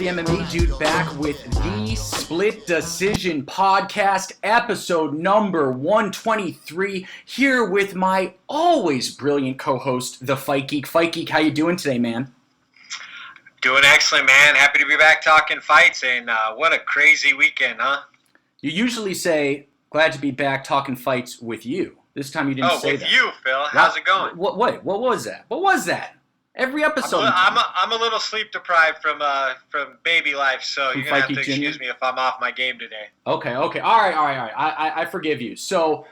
the MMA Dude, back with the Split Decision Podcast, episode number 123, here with my always brilliant co-host, the Fight Geek. Fight Geek, how you doing today, man? Doing excellent, man. Happy to be back talking fights, and what a crazy weekend, huh? You usually say, glad to be back talking fights with you. This time you didn't say that. Oh, with you, Phil. How's it going? What was that? What was that? Every episode. I'm a little sleep deprived from baby life, so you're gonna have to excuse me if I'm off my game today. Okay. All right. I forgive you. So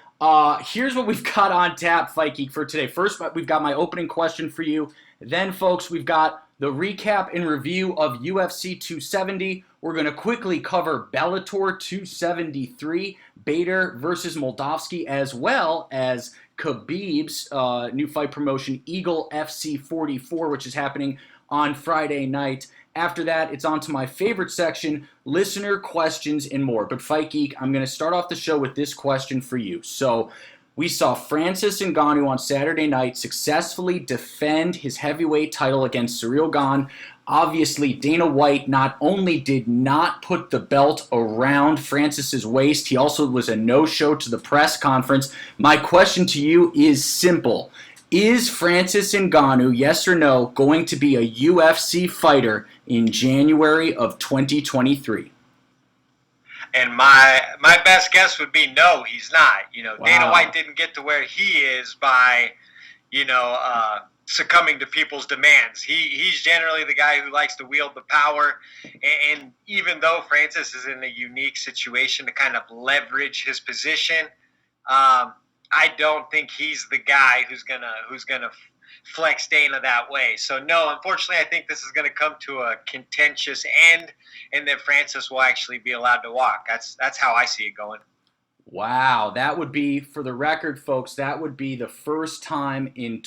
here's what we've got on tap, Fight Geek, for today. First, we've got my opening question for you. Then, folks, we've got the recap and review of UFC 270. We're going to quickly cover Bellator 273, Bader versus Moldovsky, as well as Habib's new fight promotion, Eagle FC 44, which is happening on Friday night. After that, it's on to my favorite section, listener questions and more. But Fight Geek, I'm going to start off the show with this question for you. So we saw Francis Ngannou on Saturday night successfully defend his heavyweight title against Ciryl Gane. Obviously, Dana White not only did not put the belt around Francis's waist, he also was a no-show to the press conference. My question to you is simple. Is Francis Ngannou, yes or no, going to be a UFC fighter in January of 2023? And my best guess would be no, he's not. Wow. Dana White didn't get to where he is by, succumbing to people's demands. He's generally the guy who likes to wield the power, and even though Francis is in a unique situation to kind of leverage his position, I don't think he's the guy who's gonna flex Dana that way. So no, unfortunately, I think this is gonna come to a contentious end, and that Francis will actually be allowed to walk. That's how I see it going. Wow, that would be, for the record, folks, that would be the first time in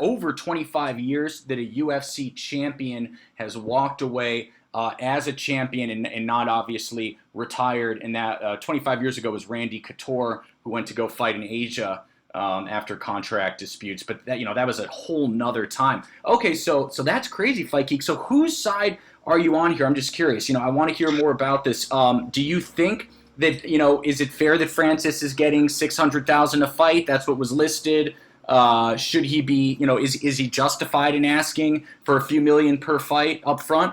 over 25 years that a UFC champion has walked away as a champion and not obviously retired. And that 25 years ago was Randy Couture, who went to go fight in Asia after contract disputes. But that was a whole nother time. Okay, so that's crazy, Fight Geek. So whose side are you on here? I'm just curious. I want to hear more about this. Do you think that, is it fair that Francis is getting $600,000 a fight? That's what was listed. Should he be, is he justified in asking for a few million per fight up front?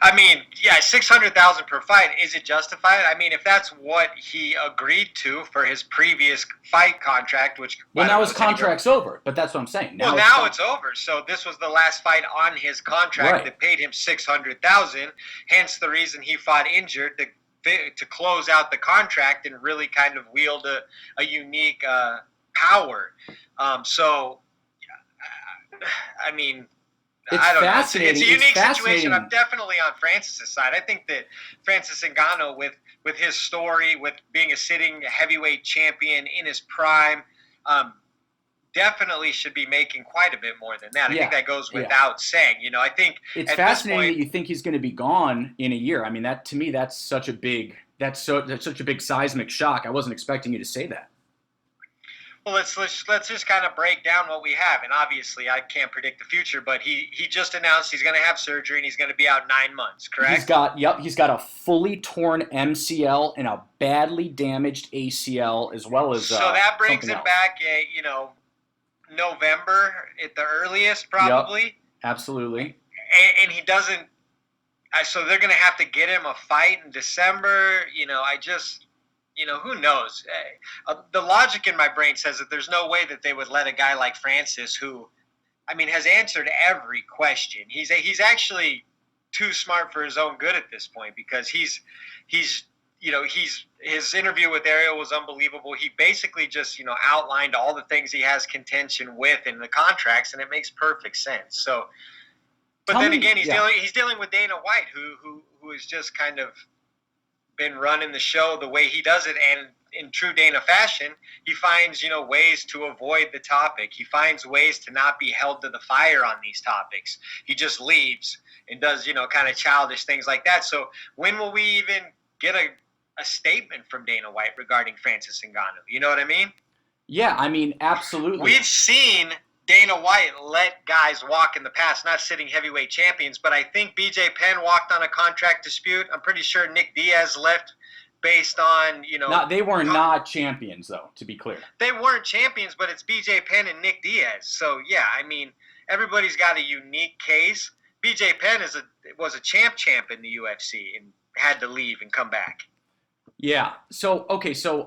I mean, yeah, $600,000 per fight. Is it justified? I mean, if that's what he agreed to for his previous fight contract, which now his contract's over. But that's what I'm saying. Now it's over. So this was the last fight on his contract that paid him $600,000. Hence the reason he fought injured to close out the contract and really kind of wield a unique power. I mean, I don't know. It's a unique situation. I'm definitely on Francis' side. I think that Francis Ngannou, with his story, with being a sitting heavyweight champion in his prime, definitely should be making quite a bit more than that. I think that goes without saying. I think it's fascinating that you think he's going to be gone in a year. I mean, that to me, that's such a big seismic shock. I wasn't expecting you to say that. Well, let's just kind of break down what we have. And obviously, I can't predict the future, but he just announced he's going to have surgery and he's going to be out 9 months, correct? He's got a fully torn MCL and a badly damaged ACL, as well as so that brings him back, November at the earliest, probably. Yep, absolutely. And he doesn't. So they're going to have to get him a fight in December. Who knows? The logic in my brain says that there's no way that they would let a guy like Francis, who, has answered every question. He's actually too smart for his own good at this point, because his interview with Ariel was unbelievable. He basically just, outlined all the things he has contention with in the contracts, and it makes perfect sense. So, but then again, he's dealing with Dana White, who is just kind of been running the show the way he does it, and in true Dana fashion, he finds ways to avoid the topic. He finds ways to not be held to the fire on these topics. He just leaves and does kind of childish things like that. So when will we even get a statement from Dana White regarding Francis Ngannou? You know what I mean? Yeah, absolutely. We've seen Dana White let guys walk in the past, not sitting heavyweight champions. But I think BJ Penn walked on a contract dispute. I'm pretty sure Nick Diaz left based on, they were not champions, though, to be clear. They weren't champions, but it's BJ Penn and Nick Diaz. So, yeah, I mean, everybody's got a unique case. BJ Penn was a champ in the UFC and had to leave and come back. Yeah. So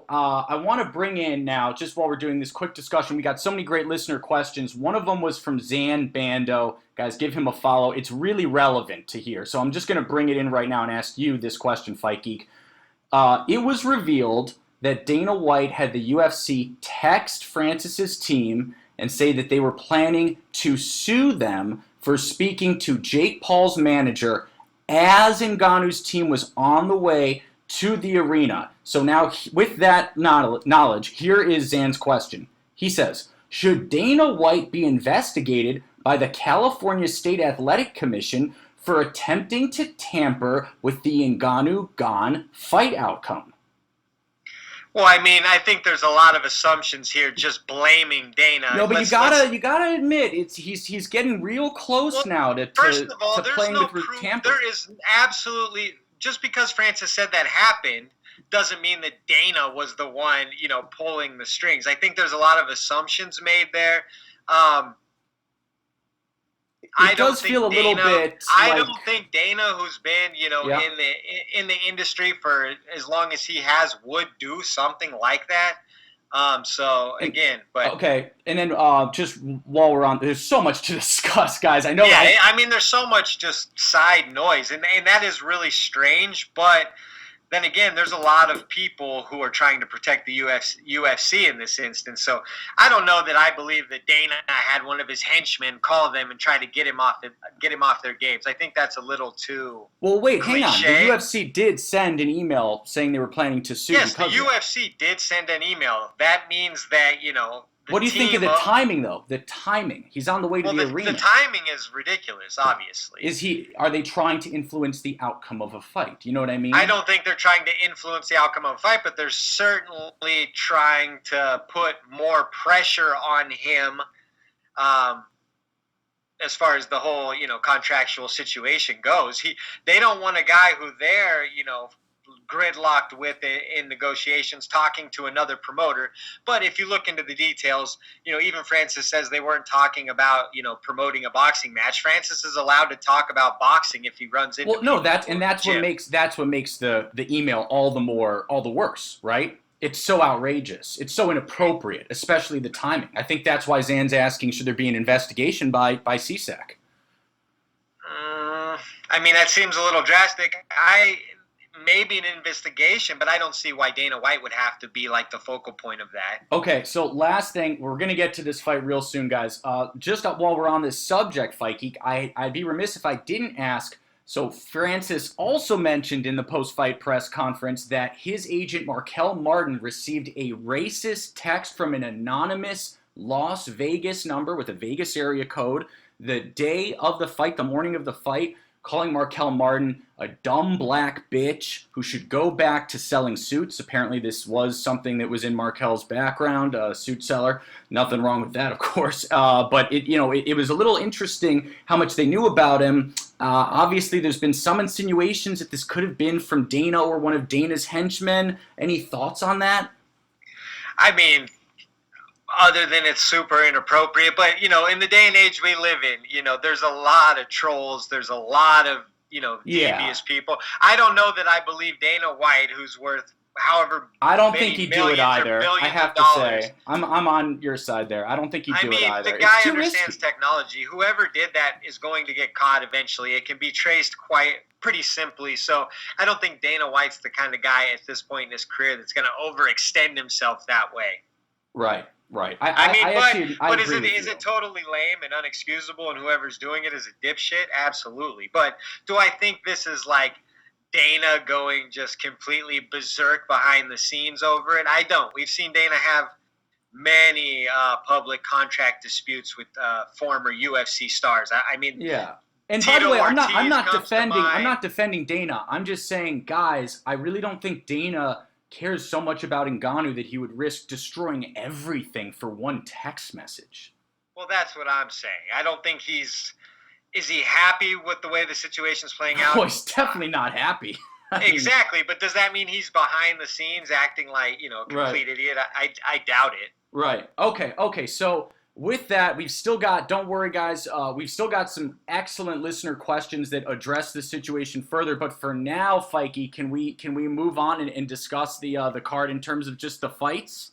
I want to bring in now, just while we're doing this quick discussion, we got so many great listener questions. One of them was from Zan Bando. Guys, give him a follow. It's really relevant to here. So I'm just going to bring it in right now and ask you this question, Fight Geek. It was revealed that Dana White had the UFC text Francis's team and say that they were planning to sue them for speaking to Jake Paul's manager as Ngannou's team was on the way to the arena. So now, with that knowledge, here is Zan's question. He says, should Dana White be investigated by the California State Athletic Commission for attempting to tamper with the Ngannou-Gane fight outcome? Well, I mean, I think there's a lot of assumptions here, just blaming Dana. No, but you gotta admit, he's getting real close now to playing no with proof. tamper. There is absolutely, just because Francis said that happened doesn't mean that Dana was the one, pulling the strings. I think there's a lot of assumptions made there. It does feel a little bit. I don't think Dana, who's been, in the industry for as long as he has, would do something like that. Okay, and then just while we're on, there's so much to discuss, guys. I know. Yeah, I mean, there's so much just side noise, and that is really strange. But then again, there's a lot of people who are trying to protect the UFC in this instance. So I don't know that I believe that Dana had one of his henchmen call them and try to get him off their games. I think that's a little too. Well, wait, cliche. hang on. The UFC did send an email saying they were planning to sue. Yes, the UFC did send an email. That means that what do you think of the timing, though? The timing. He's on the way to the arena. The timing is ridiculous, obviously. Are they trying to influence the outcome of a fight? You know what I mean? I don't think they're trying to influence the outcome of a fight, but they're certainly trying to put more pressure on him as far as the whole, contractual situation goes. They don't want a guy who they're, gridlocked with in negotiations, talking to another promoter. But if you look into the details, even Francis says they weren't talking about, promoting a boxing match. Francis is allowed to talk about boxing if he runs into. Well, no, that's what makes the email all the worse, right? It's so outrageous. It's so inappropriate, especially the timing. I think that's why Zan's asking, should there be an investigation by CSAC? I mean, that seems a little drastic. Maybe an investigation, but I don't see why Dana White would have to be like the focal point of that. Okay, so last thing, we're going to get to this fight real soon, guys. Just while we're on this subject, Fight Geek, I'd be remiss if I didn't ask. So Francis also mentioned in the post-fight press conference that his agent Markel Martin received a racist text from an anonymous Las Vegas number with a Vegas area code the day of the fight, the morning of the fight, calling Markel Martin a dumb black bitch who should go back to selling suits. Apparently this was something that was in Markel's background, a suit seller. Nothing wrong with that, of course. But it was a little interesting how much they knew about him. Obviously there's been some insinuations that this could have been from Dana or one of Dana's henchmen. Any thoughts on that? I mean, other than it's super inappropriate, but in the day and age we live in, there's a lot of trolls, there's a lot of devious people. I don't know that I believe Dana White, who's worth however I don't think he'd do it either. I have to say, I'm on your side there. I don't think he'd do it either. The guy understands technology. Whoever did that is going to get caught eventually. It can be traced pretty simply. So I don't think Dana White's the kind of guy at this point in his career that's going to overextend himself that way. Right. But is it totally lame and unexcusable, and whoever's doing it is a dipshit? Absolutely. But do I think this is like Dana going just completely berserk behind the scenes over it? I don't. We've seen Dana have many public contract disputes with former UFC stars. Yeah. And by the way, I'm not defending Dana. I'm just saying, guys, I really don't think Dana cares so much about Ngannou that he would risk destroying everything for one text message. Well, that's what I'm saying. I don't think is he happy with the way the situation's playing out? Oh, he's definitely not happy. Exactly, but does that mean he's behind the scenes acting like, complete idiot? I doubt it. Right. Okay. So with that, we've still got, don't worry guys, we've still got some excellent listener questions that address the situation further. But for now, Fikey, can we move on and discuss the card in terms of just the fights?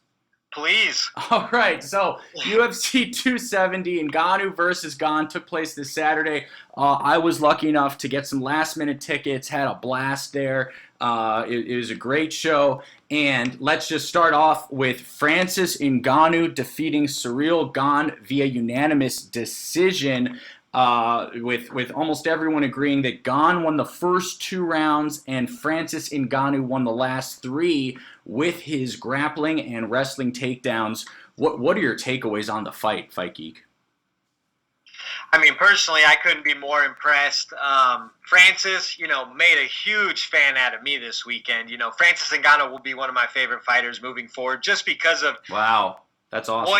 Please. All right, so UFC 270 Ngannou versus Gane took place this Saturday. I was lucky enough to get some last-minute tickets, had a blast there. It was a great show. And let's just start off with Francis Ngannou defeating Ciryl Gane via unanimous decision. With almost everyone agreeing that Gane won the first 2 rounds and Francis Ngannou won the last 3 with his grappling and wrestling takedowns. What are your takeaways on the fight, Fight Geek? I mean, personally, I couldn't be more impressed. Francis, made a huge fan out of me this weekend. Francis Ngannou will be one of my favorite fighters moving forward just because of wow, that's awesome.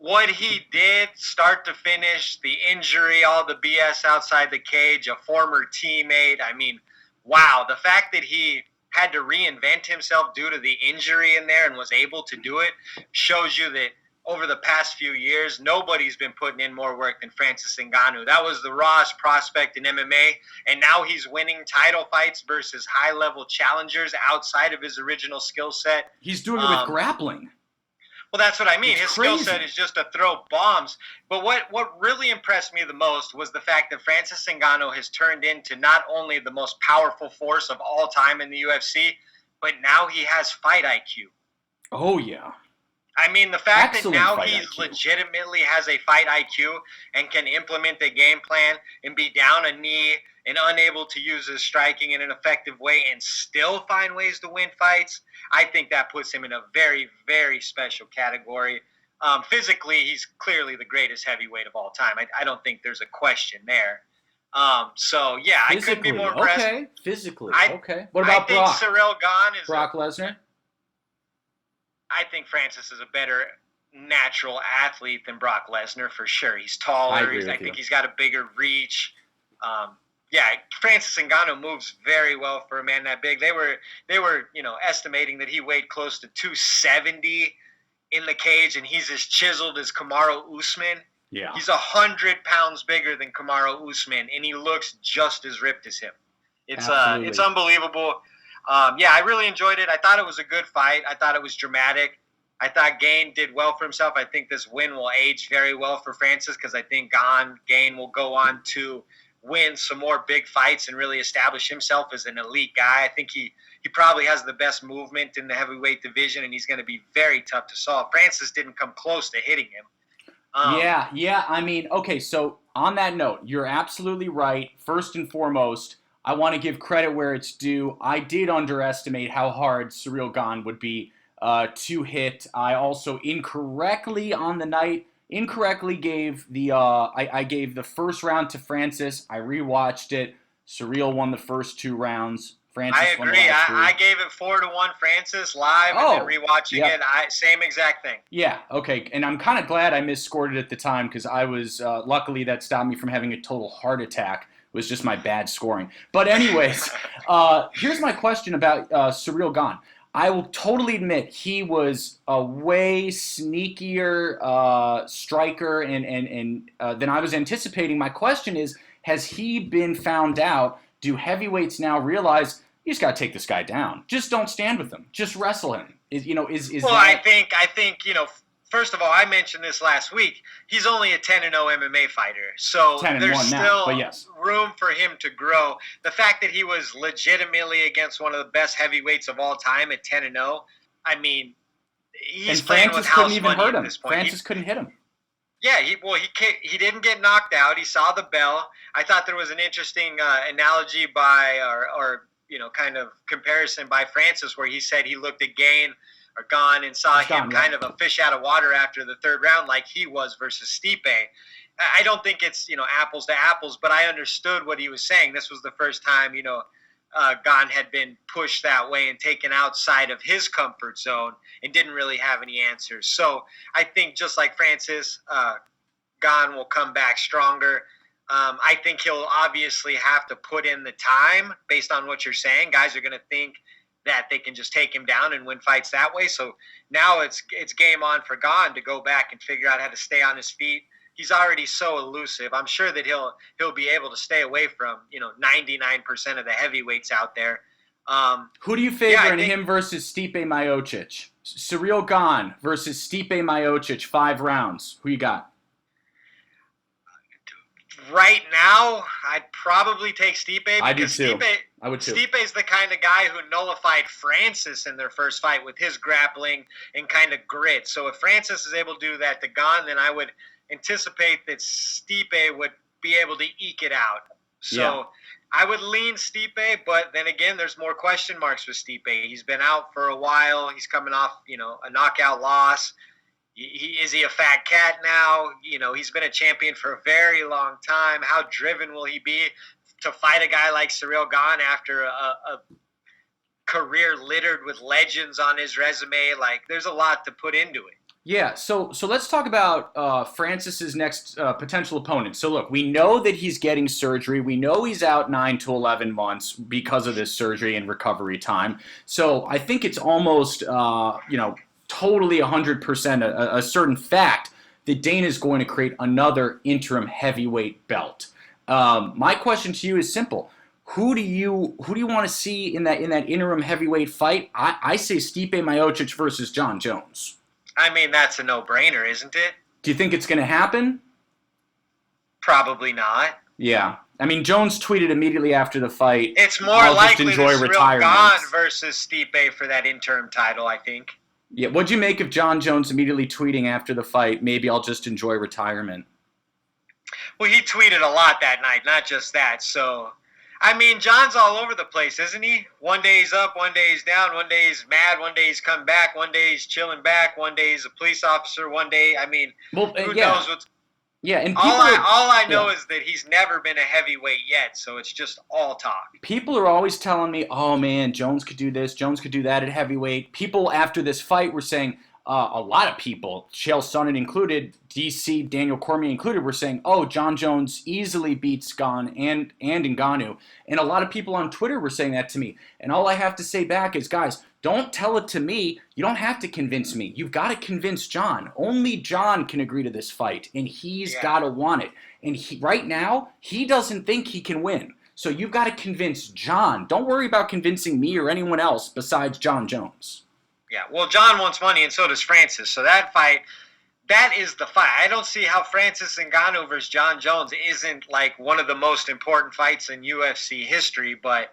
What he did, start to finish, the injury, all the BS outside the cage, a former teammate. I mean, wow. The fact that he had to reinvent himself due to the injury in there and was able to do it shows you that over the past few years, nobody's been putting in more work than Francis Ngannou. That was the rawest prospect in MMA, and now he's winning title fights versus high-level challengers outside of his original skill set. He's doing it with grappling. Well, that's what I mean. His skill set is just to throw bombs. But what really impressed me the most was the fact that Francis Ngannou has turned into not only the most powerful force of all time in the UFC, but now he has fight IQ. Oh, yeah. I mean, the fact that now he legitimately has a fight IQ and can implement a game plan and be down a knee and unable to use his striking in an effective way and still find ways to win fights, I think that puts him in a very, very special category. Physically, he's clearly the greatest heavyweight of all time. I don't think there's a question there. So, yeah, I couldn't be more impressed. Okay, physically. Okay. What about Brock? I think Ciryl Gane is Brock Lesnar? I think Francis is a better natural athlete than Brock Lesnar for sure. He's taller. I think he's got a bigger reach. Francis Ngannou moves very well for a man that big. They were estimating that he weighed close to 270 in the cage, and he's as chiseled as Kamaru Usman. Yeah, he's 100 pounds bigger than Kamaru Usman, and he looks just as ripped as him. It's unbelievable. I really enjoyed it. I thought it was a good fight. I thought it was dramatic. I thought Gane did well for himself. I think this win will age very well for Francis because I think Gane will go on to win some more big fights and really establish himself as an elite guy. I think he probably has the best movement in the heavyweight division, and he's going to be very tough to solve. Francis didn't come close to hitting him. I mean, okay, so on that note, you're absolutely right. First and foremost, I want to give credit where it's due. I did underestimate how hard Ciryl Gane would be to hit. I also incorrectly gave the I gave the first round to Francis. I rewatched it. Ciryl won the first 2 rounds. Francis I agree. I gave it 4-1 Francis live, and then rewatching it, same exact thing. Yeah. Okay. And I'm kind of glad I misscored it at the time because I was luckily that stopped me from having a total heart attack. It was just my bad scoring. But anyways, here's my question about Ciryl Gane. I will totally admit he was a way sneakier striker and than I was anticipating. My question is, has he been found out? Do heavyweights now realize you just got to take this guy down? Just don't stand with him. Just wrestle him. I think first of all, I mentioned this last week. He's only a 10-0 MMA fighter, so there's still room for him to grow. The fact that he was legitimately against one of the best heavyweights of all time at 10-0, I mean, he's playing with house money at this point. Francis couldn't hit him. Yeah, he didn't get knocked out. He saw the bell. I thought there was an interesting analogy or kind of comparison by Francis where he said he looked at Gane and saw him kind of a fish out of water after the 3rd round like he was versus Stipe. I don't think it's, apples to apples, but I understood what he was saying. This was the first time, Gane had been pushed that way and taken outside of his comfort zone and didn't really have any answers. So I think just like Francis, Gane will come back stronger. I think he'll obviously have to put in the time based on what you're saying. Guys are going to think that they can just take him down and win fights that way. So now it's game on for Gane to go back and figure out how to stay on his feet. He's already so elusive. I'm sure that he'll be able to stay away from 99% of the heavyweights out there. Who do you favor in him versus Stipe Miocic? Ciryl Gane versus Stipe Miocic, 5 rounds. Who you got? Right now, I'd probably take Stipe. I do too. I would too. Stipe's the kind of guy who nullified Francis in their first fight with his grappling and kind of grit. So if Francis is able to do that to Gane, then I would anticipate that Stipe would be able to eke it out. So I would lean Stipe, but then again, there's more question marks with Stipe. He's been out for a while. He's coming off, a knockout loss. Is he a fat cat now? He's been a champion for a very long time. How driven will he be to fight a guy like Ciryl Gane after a career littered with legends on his resume? Like, there's a lot to put into it. Yeah, so let's talk about Francis's next potential opponent. So look, we know that he's getting surgery. We know he's out 9 to 11 months because of this surgery and recovery time. So I think it's almost, totally 100% a certain fact that Dana's going to create another interim heavyweight belt. My question to you is simple. Who do you want to see in that interim heavyweight fight? I say Stipe Miocic versus Jon Jones. I mean, that's a no-brainer, isn't it? Do you think it's going to happen? Probably not. Yeah. I mean, Jones tweeted immediately after the fight, it's more likely that Ciryl Gane versus Stipe for that interim title, I think. Yeah, what'd you make of Jon Jones immediately tweeting after the fight, maybe I'll just enjoy retirement? Well, he tweeted a lot that night, not just that. So, I mean, John's all over the place, isn't he? One day he's up, one day he's down, one day he's mad, one day he's come back, one day he's chilling back, one day he's a police officer, one day, I mean, who knows what's... Yeah, and all I know is that he's never been a heavyweight yet, so it's just all talk. People are always telling me, oh man, Jones could do this, Jones could do that at heavyweight. People after this fight were saying, a lot of people, Chael Sonnen included, DC, Daniel Cormier included, were saying, oh, Jon Jones easily beats Gane and Ngannou. And a lot of people on Twitter were saying that to me. And all I have to say back is, guys, don't tell it to me. You don't have to convince me. You've got to convince Jon. Only Jon can agree to this fight, and he's got to want it. And right now, he doesn't think he can win. So you've got to convince Jon. Don't worry about convincing me or anyone else besides Jon Jones. Yeah, well, Jon wants money, and so does Francis. So that fight, that is the fight. I don't see how Francis Ngannou versus Jon Jones isn't like one of the most important fights in UFC history, but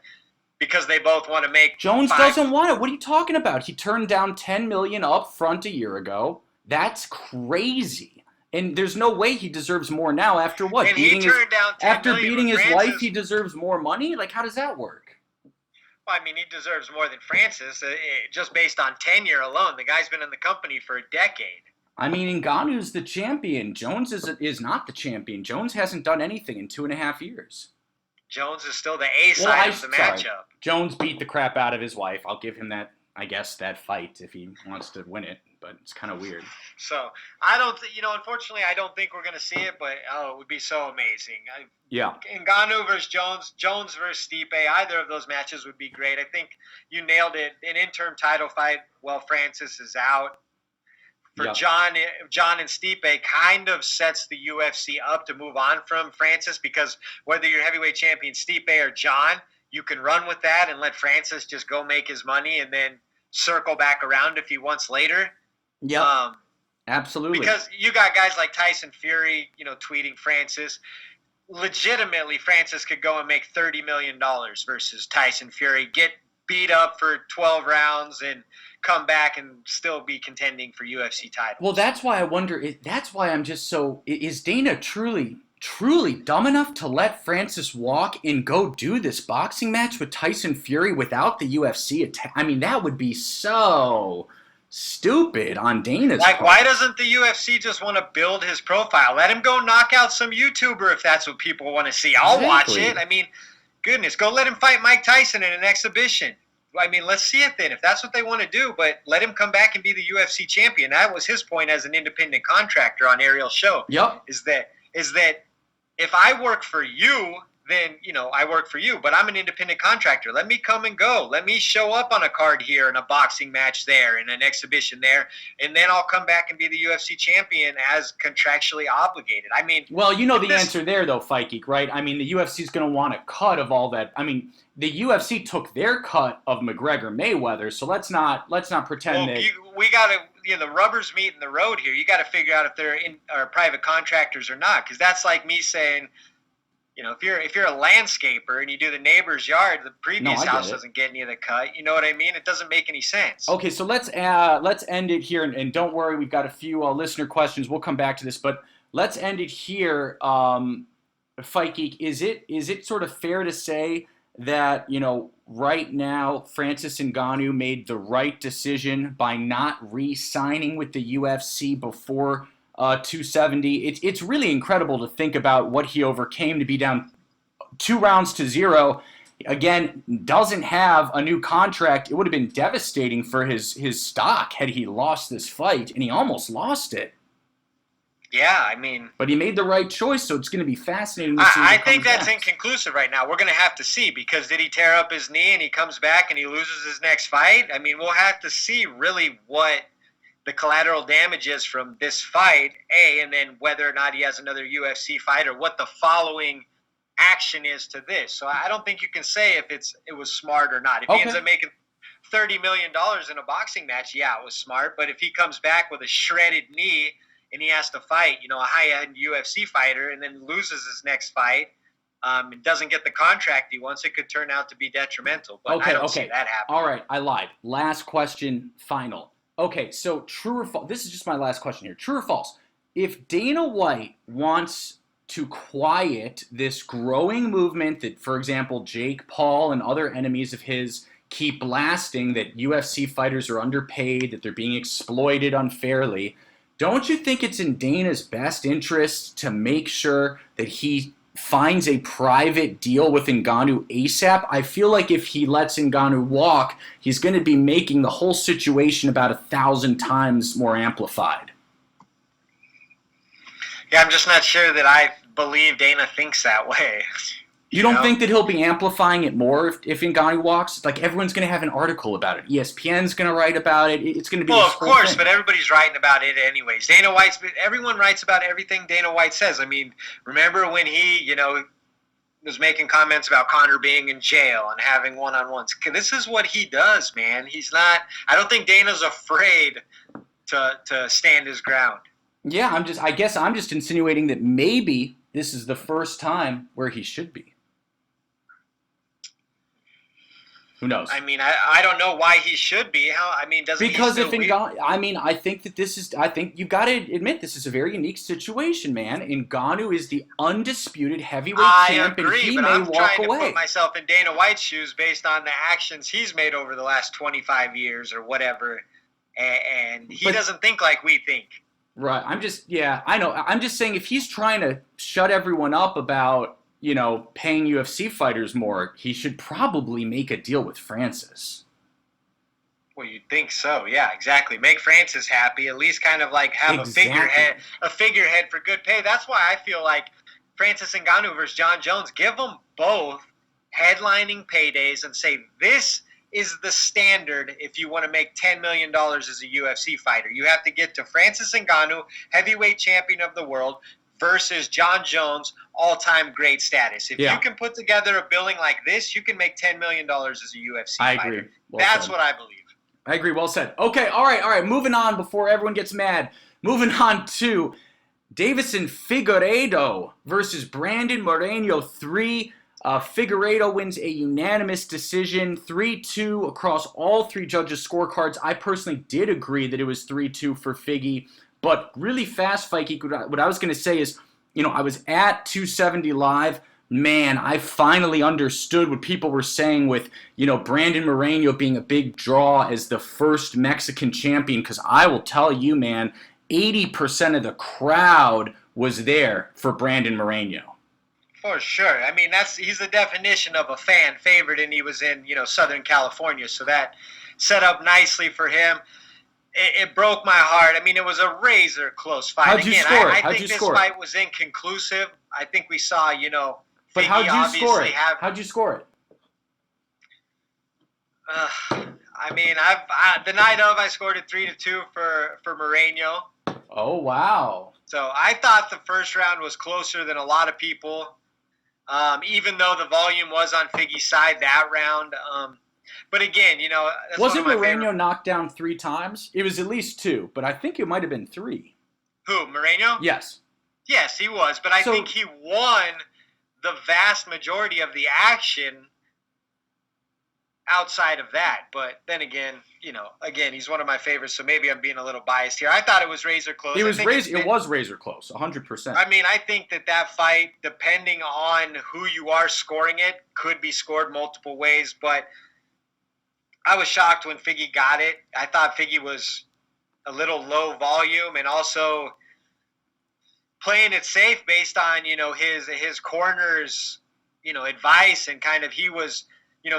because they both want to make Jones doesn't want it. What are you talking about? He turned down $10 million up front a year ago. That's crazy. And there's no way he deserves more now after what? And he turned down $10 million beating his wife, he deserves more money? Like, how does that work? Well, I mean, he deserves more than Francis, just based on tenure alone. The guy's been in the company for a decade. I mean, Ngannou's the champion. Jones is not the champion. Jones hasn't done anything in 2.5 years. Jones is still the A side of the matchup. Jones beat the crap out of his wife. I'll give him that, I guess, that fight if he wants to win it. But it's kind of weird. So, I don't, unfortunately, I don't think we're going to see it, but, it would be so amazing. Ngannou versus Jones, Jones versus Stipe, either of those matches would be great. I think you nailed it. An interim title fight while Francis is out. For Jon and Stipe kind of sets the UFC up to move on from Francis, because whether you're heavyweight champion Stipe or Jon, you can run with that and let Francis just go make his money and then circle back around if he wants later. Yeah, absolutely. Because you got guys like Tyson Fury, tweeting Francis. Legitimately, Francis could go and make $30 million versus Tyson Fury, get beat up for 12 rounds, and come back and still be contending for UFC titles. Well, that's why I wonder. That's why I'm just so. Is Dana truly dumb enough to let Francis walk and go do this boxing match with Tyson Fury without the UFC? I mean, that would be so stupid on Dana's part. Why doesn't the UFC just want to build his profile? Let him go knock out some YouTuber if that's what people want to see. I'll watch it. I mean, goodness, go let him fight Mike Tyson in an exhibition. I mean, let's see it then. If that's what they want to do, but let him come back and be the UFC champion. That was his point as an independent contractor on Ariel's show. Yep. Is that if I work for you, then, I work for you, but I'm an independent contractor. Let me come and go. Let me show up on a card here and a boxing match there and an exhibition there, and then I'll come back and be the UFC champion as contractually obligated. I mean, well, the answer there, though, Fight Geek, right? I mean, the UFC is going to want a cut of all that. I mean, the UFC took their cut of McGregor Mayweather, so let's not pretend that we got to. The rubber's meeting the road here. You got to figure out if they're private contractors or not, because that's like me saying, if you're a landscaper and you do the neighbor's yard, the previous house doesn't get any of the cut. You know what I mean? It doesn't make any sense. Okay, so let's end it here, and don't worry, we've got a few listener questions. We'll come back to this, but let's end it here. Fight Geek, is it sort of fair to say that right now Francis Ngannou made the right decision by not re-signing with the UFC before 270. It's really incredible to think about what he overcame to be down 2-0. Again, doesn't have a new contract. It would have been devastating for his stock had he lost this fight, and he almost lost it. Yeah, I mean... But he made the right choice, so it's going to be fascinating to see I think that's inconclusive right now. We're going to have to see, because did he tear up his knee and he comes back and he loses his next fight? I mean, we'll have to see really what the collateral damage is from this fight, and then whether or not he has another UFC fight or what the following action is to this. So I don't think you can say if it was smart or not. If he ends up making $30 million in a boxing match, yeah, it was smart. But if he comes back with a shredded knee and he has to fight, a high-end UFC fighter, and then loses his next fight, and doesn't get the contract he wants, it could turn out to be detrimental. But I don't see that happening. All right, I lied. Last question, final. Okay, so true or false? This is just my last question here. True or false? If Dana White wants to quiet this growing movement that, for example, Jake Paul and other enemies of his keep blasting that UFC fighters are underpaid, that they're being exploited unfairly, don't you think it's in Dana's best interest to make sure that he finds a private deal with Ngannou ASAP? I feel like if he lets Ngannou walk, he's going to be making the whole situation about 1,000 times more amplified. Yeah, I'm just not sure that I believe Dana thinks that way. You don't think that he'll be amplifying it more if Ngannou walks? Like, everyone's going to have an article about it. ESPN's going to write about it. It's going to be of course, but everybody's writing about it anyways. Everyone writes about everything Dana White says. I mean, remember when he, was making comments about Conor being in jail and having one-on-ones? This is what he does, man. I don't think Dana's afraid to stand his ground. Yeah, I guess I'm just insinuating that maybe this is the first time where he should be. Who knows? I mean, I don't know why he should be. Doesn't because he if Ngannou, I think that I think you've got to admit this is a very unique situation, man. Ngannou is the undisputed heavyweight champ, and he may walk away. I'm trying to put myself in Dana White's shoes based on the actions he's made over the last 25 years or whatever, and he doesn't think like we think. Right. I know. I'm just saying if he's trying to shut everyone up about paying UFC fighters more, he should probably make a deal with Francis. Well, you'd think so. Yeah, exactly. Make Francis happy. At least kind of like have a figurehead for good pay. That's why I feel like Francis Ngannou versus Jon Jones, give them both headlining paydays and say this is the standard if you want to make $10 million as a UFC fighter. You have to get to Francis Ngannou, heavyweight champion of the world, versus Jon Jones, all-time great status. If you can put together a billing like this, you can make $10 million as a UFC fighter. I agree. That's what I believe. I agree. Well said. Okay, all right. Moving on before everyone gets mad. Moving on to Davison Figueiredo versus Brandon Moreno 3. Figueiredo wins a unanimous decision, 3-2 across all three judges' scorecards. I personally did agree that it was 3-2 for Figgy. But really fast, Fikey, what I was going to say is, I was at 270 Live. Man, I finally understood what people were saying with, Brandon Moreno being a big draw as the first Mexican champion. Because I will tell you, man, 80% of the crowd was there for Brandon Moreno. For sure. I mean, he's the definition of a fan favorite, and he was in, Southern California, so that set up nicely for him. It broke my heart. I mean, it was a razor close fight. How'd you score it? I think this fight was inconclusive. I think we saw, But how'd you score it? How'd you score it? I mean, the night of, I scored it 3-2 for Moreno. Oh, wow. So I thought the first round was closer than a lot of people, even though the volume was on Figgy's side that round. But again, that's wasn't Moreno knocked down 3 times? It was at least 2, but I think it might have been 3. Who, Moreno? Yes. Yes, he was, but I think he won the vast majority of the action outside of that. But then again, he's one of my favorites, so maybe I'm being a little biased here. I thought it was razor close. It was razor close, 100%. I mean, I think that fight, depending on who you are scoring it, could be scored multiple ways, but I was shocked when Figgy got it. I thought Figgy was a little low volume and also playing it safe based on, his corner's, advice, and kind of he was,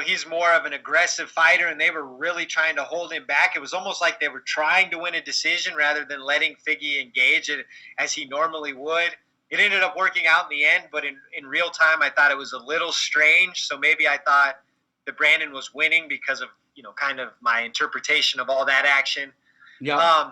he's more of an aggressive fighter, and they were really trying to hold him back. It was almost like they were trying to win a decision rather than letting Figgy engage it as he normally would. It ended up working out in the end, but in real time, I thought it was a little strange. So maybe I thought that Brandon was winning because of, kind of my interpretation of all that action. Yeah.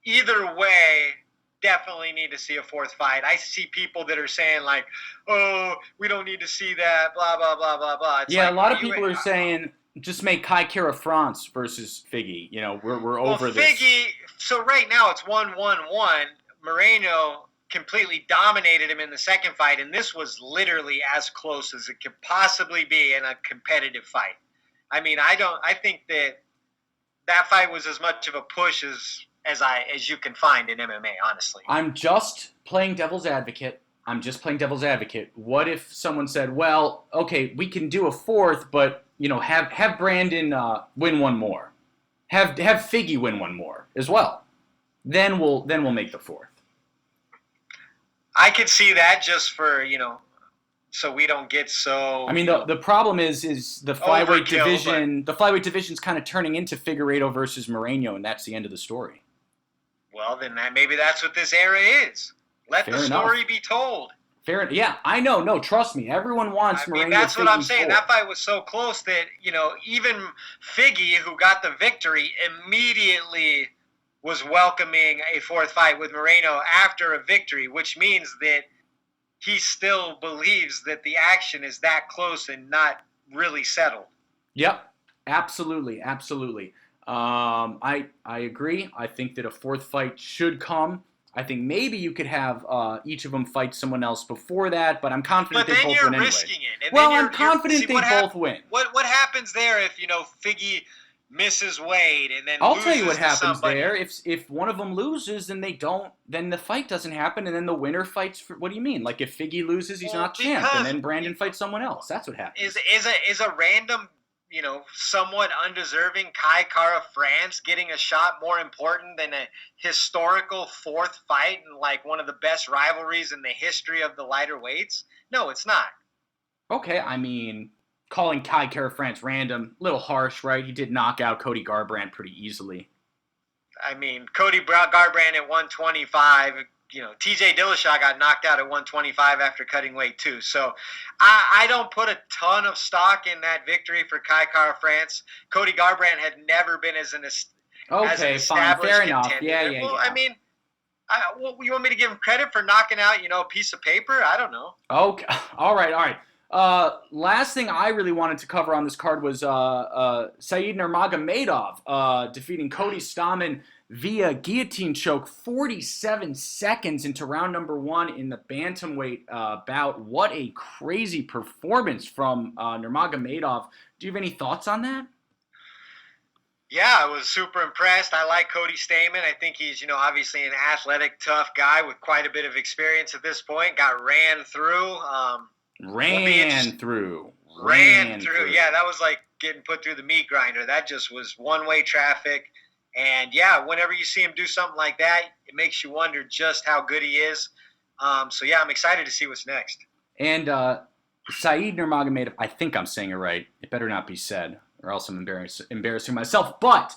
Either way, definitely need to see a 4th fight. I see people that are saying like, oh, we don't need to see that, blah, blah, blah, blah, blah. It's a lot of people are saying just make Kai Kara France versus Figgy. We're over this. Figgy, so right now it's 1-1-1. Moreno completely dominated him in the second fight, and this was literally as close as it could possibly be in a competitive fight. I mean, I think that fight was as much of a push as you can find in MMA, honestly. I'm just playing devil's advocate. What if someone said, well, okay, we can do a 4th, but, have Brandon win one more. Have Figgy win one more as well. Then we'll make the 4th. I could see that just for, so we don't get so... I mean, the problem is the flyweight division. The flyweight division's kind of turning into Figueiredo versus Moreno, and that's the end of the story. Well, then maybe that's what this era is. Let the story be told. Fair enough. Yeah, I know. No, trust me. Everyone wants Moreno. That's what I'm saying. That fight was so close that, even Figgy, who got the victory, immediately was welcoming a 4th fight with Moreno after a victory, which means that he still believes that the action is that close and not really settled. Yep, absolutely. I agree. I think that a 4th fight should come. I think maybe you could have each of them fight someone else before that, but I'm confident they both win anyway. But then you're risking it. Well, I'm confident they both win. What happens there if, Figgy misses weight and then I'll tell you what happens there. If one of them loses, then the fight doesn't happen, and then the winner fights for. What do you mean? Like if Figgy loses, he's not champ, and then Brandon fights someone else. That's what happens. Is a random, somewhat undeserving Kai Kara France getting a shot more important than a historical 4th fight in like one of the best rivalries in the history of the lighter weights? No, it's not. Okay, I mean, calling Kai Kara France random, a little harsh, right? He did knock out Cody Garbrandt pretty easily. I mean, Cody Garbrandt at 125, TJ Dillashaw got knocked out at 125 after cutting weight too. So I don't put a ton of stock in that victory for Kai Kara France. Cody Garbrandt had never been as an established fair enough. contender. Yeah. Well, I mean, you want me to give him credit for knocking out, a piece of paper? I don't know. Okay. All right. Last thing I really wanted to cover on this card was Syed Nurmagomedov defeating Cody Stamann via guillotine choke 47 seconds into round number 1 in the bantamweight bout. What a crazy performance from Nurmagomedov. Do you have any thoughts on that? Yeah, I was super impressed. I like Cody Stamann. I think he's, obviously an athletic, tough guy with quite a bit of experience at this point. Got ran through. Ran through. Yeah, that was like getting put through the meat grinder. That just was one-way traffic. And, yeah, whenever you see him do something like that, it makes you wonder just how good he is. So, yeah, I'm excited to see what's next. And Syed Nurmagomedov, I think I'm saying it right. It better not be said, or else I'm embarrassing myself. But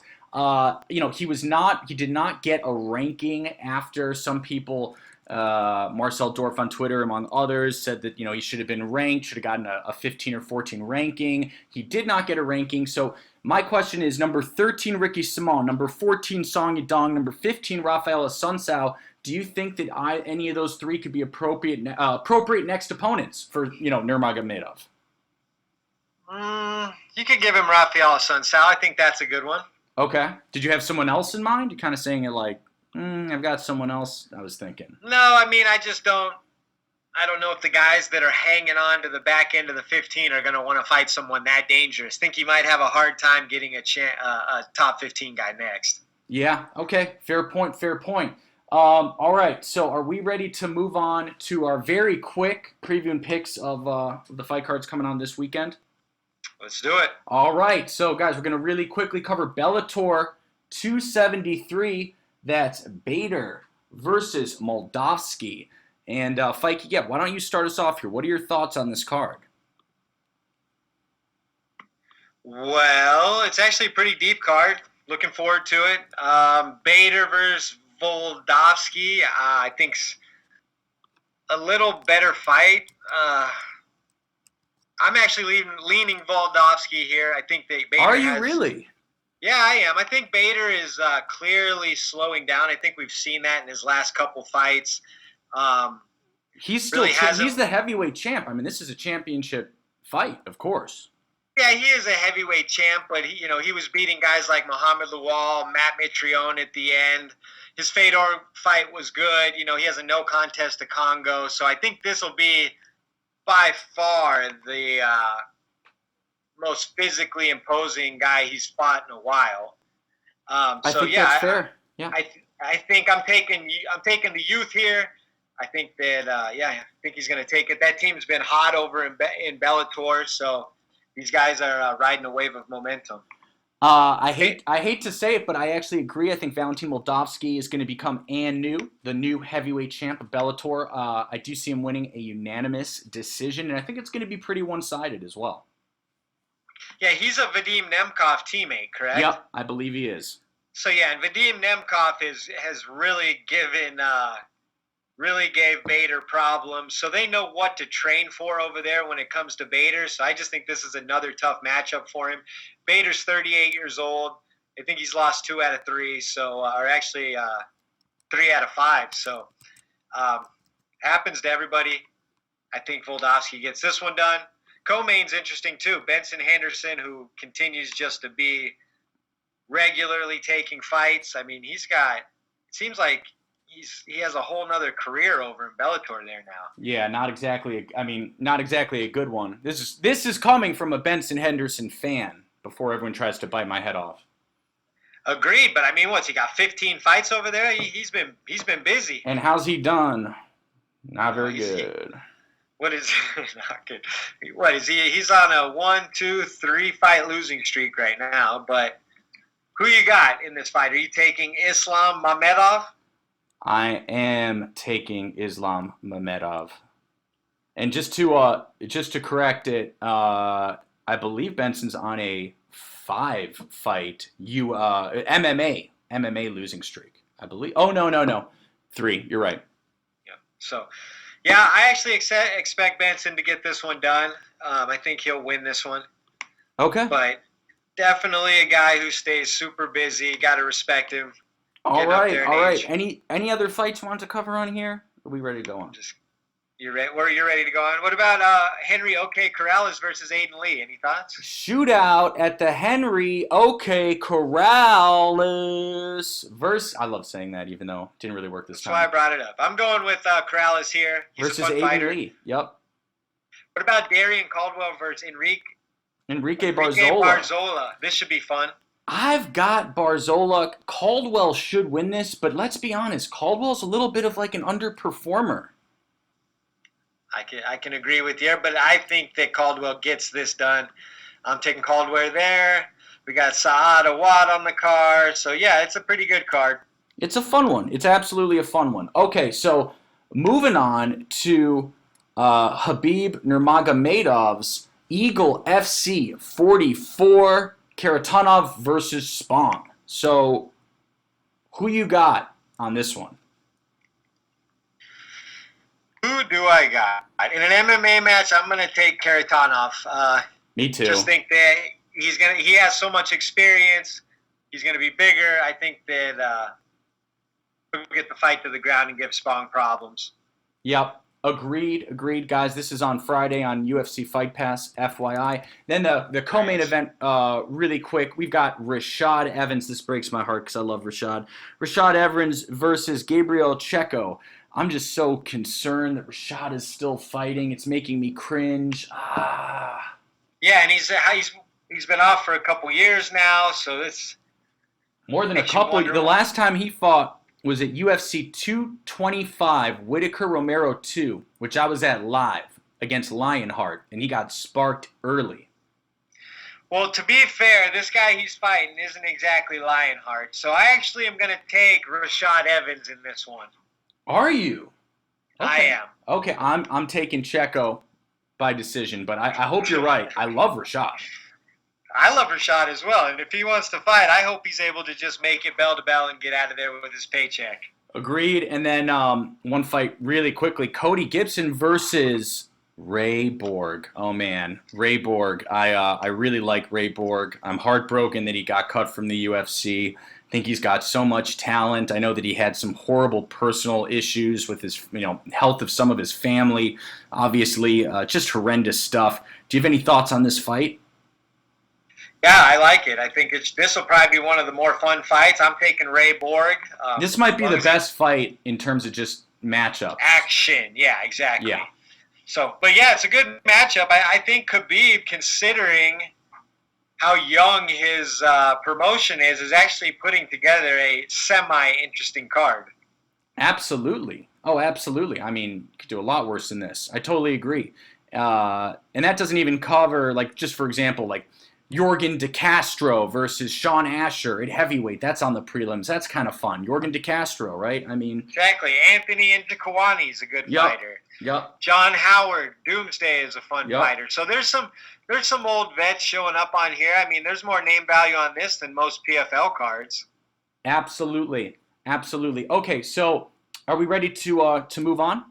he did not get a ranking after some people. Marcel Dorf on Twitter, among others, said that he should have been ranked, should have gotten a 15 or 14 ranking. He did not get a ranking. So my question is: number 13, Ricky Simon; number 14, Song Yadong; number 15, Rafael Asuncao. Do you think that any of those three could be appropriate next opponents for Nurmagomedov? You could give him Rafael Asuncao. I think that's a good one. Okay. Did you have someone else in mind? You're kind of saying it like, I've got someone else I was thinking. No, I mean, I don't know if the guys that are hanging on to the back end of the 15 are going to want to fight someone that dangerous. Think he might have a hard time getting a top 15 guy next. Yeah, okay. Fair point. All right, so are we ready to move on to our very quick preview and picks of the fight cards coming on this weekend? Let's do it. All right, so guys, we're going to really quickly cover Bellator 273. That's Bader versus Moldovsky. And Fikey, why don't you start us off here? What are your thoughts on this card? Well, it's actually a pretty deep card. Looking forward to it. Bader versus Voldowski, I think's a little better fight. I'm actually leaning Voldowski here. I think Bader Are you really? Yeah, I am. I think Bader is clearly slowing down. I think we've seen that in his last couple fights. He's still he's the heavyweight champ. I mean, this is a championship fight, of course. Yeah, he is a heavyweight champ, but he was beating guys like Muhammad Lawal, Matt Mitrione at the end. His Fedor fight was good. He has a no contest to Congo, so I think this will be by far the most physically imposing guy he's fought in a while. I think that's fair. Yeah. I think I'm taking the youth here. I think that I think he's going to take it. That team's been hot over in Bellator, so these guys are riding a wave of momentum. I hate to say it, but I actually agree. I think Valentin Moldovsky is going to become the new heavyweight champ of Bellator. I do see him winning a unanimous decision, and I think it's going to be pretty one-sided as well. Yeah, he's a Vadim Nemkov teammate, correct? Yep, I believe he is. So yeah, and Vadim Nemkov has really gave Bader problems. So they know what to train for over there when it comes to Bader. So I just think this is another tough matchup for him. Bader's 38 years old. I think he's lost 2 out of 3, or actually 3 out of 5. So happens to everybody. I think Voldowski gets this one done. Co-main's interesting too. Benson Henderson, who continues just to be regularly taking fights. I mean, it seems like he has a whole nother career over in Bellator there now. Yeah, not exactly a good one. This is coming from a Benson Henderson fan before everyone tries to bite my head off. Agreed, but I mean, he got 15 fights over there? He's been busy. And how's he done? Not very good. What is not good? What is he? He's on a 1, 2, 3 fight losing streak right now. But who you got in this fight? Are you taking Islam Mamedov? I am taking Islam Mamedov. And just to correct it, I believe Benson's on a 5-fight MMA losing streak. I believe. Oh no, 3. You're right. Yeah. So. Yeah, I actually expect Benson to get this one done. I think he'll win this one. Okay. But definitely a guy who stays super busy. Got to respect him. All right. Any other fights you want to cover on here? Are we ready to go on? You're ready to go on. What about Henry Corrales versus Aidan Lee? Any thoughts? Shootout at the Henry Corrales versus. I love saying that, even though it didn't really work this time. That's why I brought it up. I'm going with Corrales here. He's versus a fun Aidan fighter. Lee. Yep. What about Darian Caldwell versus Enrique Barzola? This should be fun. I've got Barzola. Caldwell should win this, but let's be honest. Caldwell's a little bit of like an underperformer. I can agree with you, but I think that Caldwell gets this done. I'm taking Caldwell there. We got Saad Awad on the card. So, yeah, it's a pretty good card. It's a fun one. It's absolutely a fun one. Okay, so moving on to Habib Nurmagomedov's Eagle FC 44, Keratonov versus Spong. So, who you got on this one? Who do I got? In an MMA match, I'm going to take Keratonov. Me too. Just think that he has so much experience. He's going to be bigger. I think that he'll get the fight to the ground and give Spong problems. Yep. Agreed, guys. This is on Friday on UFC Fight Pass, FYI. Then the co-main event, really quick. We've got Rashad Evans. This breaks my heart because I love Rashad. Rashad Evans versus Gabriel Checo. I'm just so concerned that Rashad is still fighting. It's making me cringe. Yeah, and he's been off for a couple years now, so it's more than a couple. The last time he fought was at UFC 225, Whitaker Romero 2, which I was at live against Lionheart, and he got sparked early. Well, to be fair, this guy he's fighting isn't exactly Lionheart, so I actually am going to take Rashad Evans in this one. Are you? Okay. I am. Okay, I'm taking Checo by decision, but I hope you're right. I love Rashad. I love Rashad as well, and if he wants to fight, I hope he's able to just make it bell to bell and get out of there with his paycheck. Agreed. And then one fight really quickly, Cody Gibson versus Ray Borg. Oh, man, Ray Borg. I really like Ray Borg. I'm heartbroken that he got cut from the UFC. I think he's got so much talent. I know that he had some horrible personal issues with his, health of some of his family. Obviously, just horrendous stuff. Do you have any thoughts on this fight? Yeah, I like it. I think this will probably be one of the more fun fights. I'm taking Ray Borg. This might be the best fight in terms of just matchup. Action, yeah, exactly. Yeah. So, but yeah, it's a good matchup. I think Habib, considering how young his promotion is actually putting together a semi-interesting card. Absolutely. Oh, absolutely. I mean, you could do a lot worse than this. I totally agree. And that doesn't even cover, just for example, Jorgen De Castro versus Sean Asher at heavyweight. That's on the prelims. That's kind of fun. Jorgen De Castro, right? I mean, exactly. Anthony Njokuani is a good fighter. Yep. John Howard, Doomsday is a fun fighter. So there's some old vets showing up on here. I mean, there's more name value on this than most PFL cards. Absolutely. Okay, so are we ready to move on?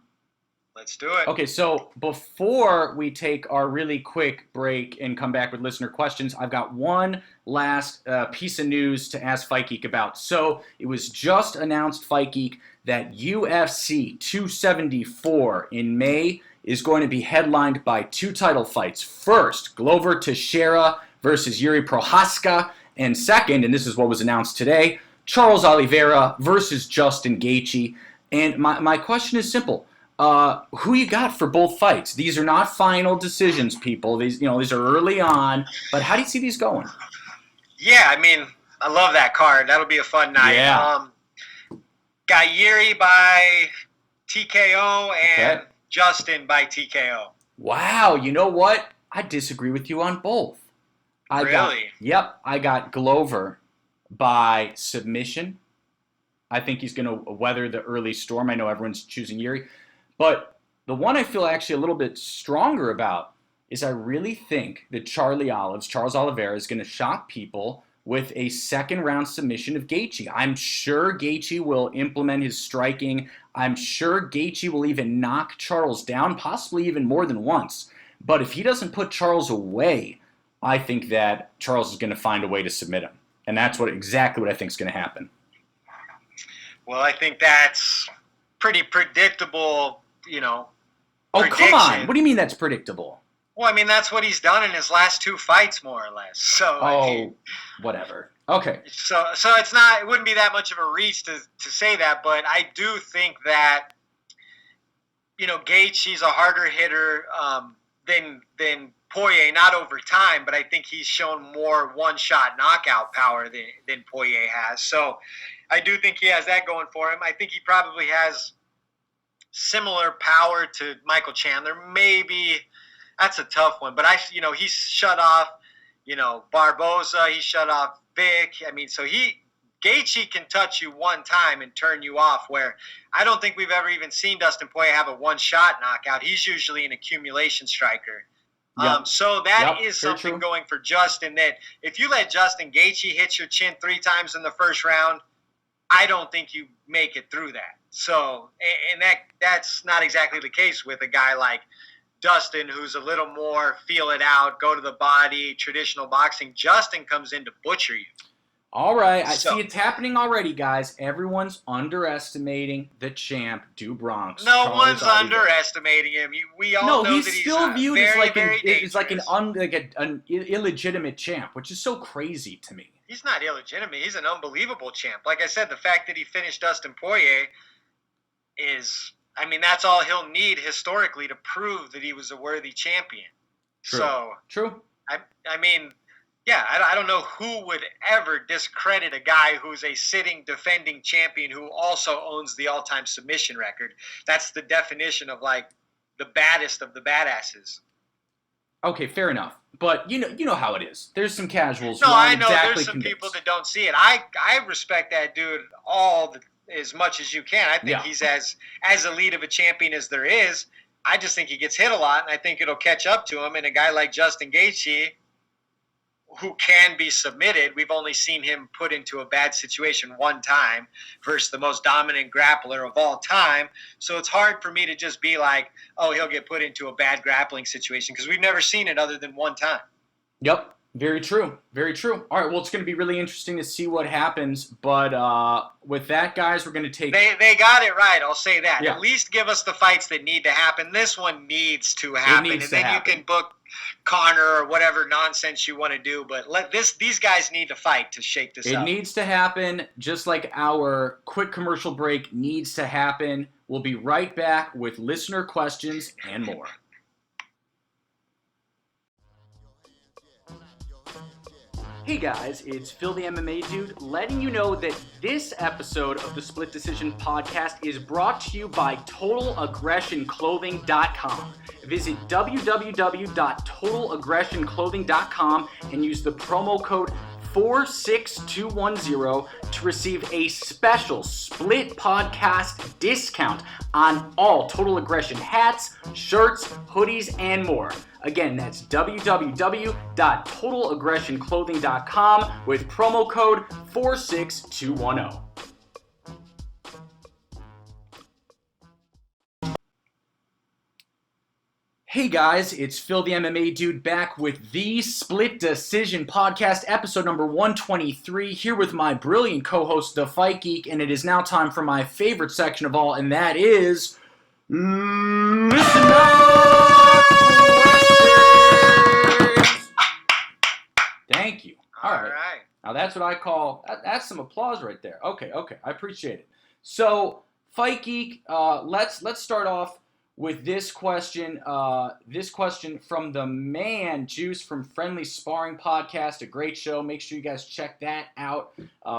Let's do it. Okay, so before we take our really quick break and come back with listener questions, I've got one last piece of news to ask Fight Geek about. So it was just announced, Fight Geek, that UFC 274 in May is going to be headlined by two title fights. First, Glover Teixeira versus Yuri Prohaska. And second, and this is what was announced today, Charles Oliveira versus Justin Gaethje. And my question is simple. Who you got for both fights? These are not final decisions, people. These are early on. But how do you see these going? Yeah, I mean, I love that card. That'll be a fun night. Yeah. Got Yuri by TKO and Justin by TKO. Wow, you know what? I disagree with you on both. I got Glover by submission. I think he's going to weather the early storm. I know everyone's choosing Yuri. But the one I feel actually a little bit stronger about is I really think that Charles Oliveira, is going to shock people with a second-round submission of Gaethje. I'm sure Gaethje will implement his striking. I'm sure Gaethje will even knock Charles down, possibly even more than once. But if he doesn't put Charles away, I think that Charles is going to find a way to submit him. And that's exactly what I think is going to happen. Well, I think that's pretty predictable, Oh, come on. What do you mean that's predictable? Well, I mean, that's what he's done in his last two fights, more or less. So, whatever. Okay. So it wouldn't be that much of a reach to say that, but I do think that, Gaethje's a harder hitter than Poirier, not over time, but I think he's shown more one-shot knockout power than Poirier has. So I do think he has that going for him. I think he probably has similar power to Michael Chandler. Maybe that's a tough one, but he's shut off, Barboza. He shut off Vic. I mean, so Gaethje can touch you one time and turn you off, where I don't think we've ever even seen Dustin Poirier have a one-shot knockout. He's usually an accumulation striker. Yep. So that is something going for Justin, that if you let Justin Gaethje hit your chin 3 times in the first round, I don't think you make it through that. So, and that's not exactly the case with a guy like Dustin, who's a little more feel it out, go to the body, traditional boxing. Justin comes in to butcher you. All right, I see it's happening already, guys. Everyone's underestimating the champ, Do Bronx. No one's underestimating him. We all know that he's still viewed as like an illegitimate champ, which is so crazy to me. He's not illegitimate. He's an unbelievable champ. Like I said, the fact that he finished Dustin Poirier is, I mean, that's all he'll need historically to prove that he was a worthy champion. True. I mean, yeah, I don't know who would ever discredit a guy who's a sitting defending champion who also owns the all-time submission record. That's the definition of, like, the baddest of the badasses. Okay, fair enough. But you know how it is. There's some casuals. No, I know there's some people that don't see it. I respect that dude as much as you can. I think he's as elite of a champion as there is. I just think he gets hit a lot, and I think it'll catch up to him. And a guy like Justin Gaethje, who can be submitted, we've only seen him put into a bad situation one time versus the most dominant grappler of all time. So it's hard for me to just be like, oh, he'll get put into a bad grappling situation, because we've never seen it other than one time. Yep. Very true. Very true. All right, well, it's going to be really interesting to see what happens. But with that, guys, we're going to take... They got it right, I'll say that. Yeah. At least give us the fights that need to happen. This one needs to happen. And then you can book Connor or whatever nonsense you want to do. But these guys need to fight to shake this up. It needs to happen, just like our quick commercial break needs to happen. We'll be right back with listener questions and more. Hey guys, it's Phil the MMA Dude letting you know that this episode of the Split Decision Podcast is brought to you by TotalAggressionClothing.com. Visit www.TotalAggressionClothing.com and use the promo code 46210 to receive a special Split Podcast discount on all Total Aggression hats, shirts, hoodies, and more. Again, that's www.TotalAggressionClothing.com with promo code 46210. Hey guys, it's Phil the MMA Dude back with the Split Decision Podcast, episode number 123, here with my brilliant co-host, The Fight Geek, and it is now time for my favorite section of all, and that is... Listen Up! Thank you. All right. Now that's what I call, that's some applause right there. Okay, I appreciate it. So, Fight Geek, let's start off with this question. This question from the man, Juice, from Friendly Sparring Podcast, a great show. Make sure you guys check that out.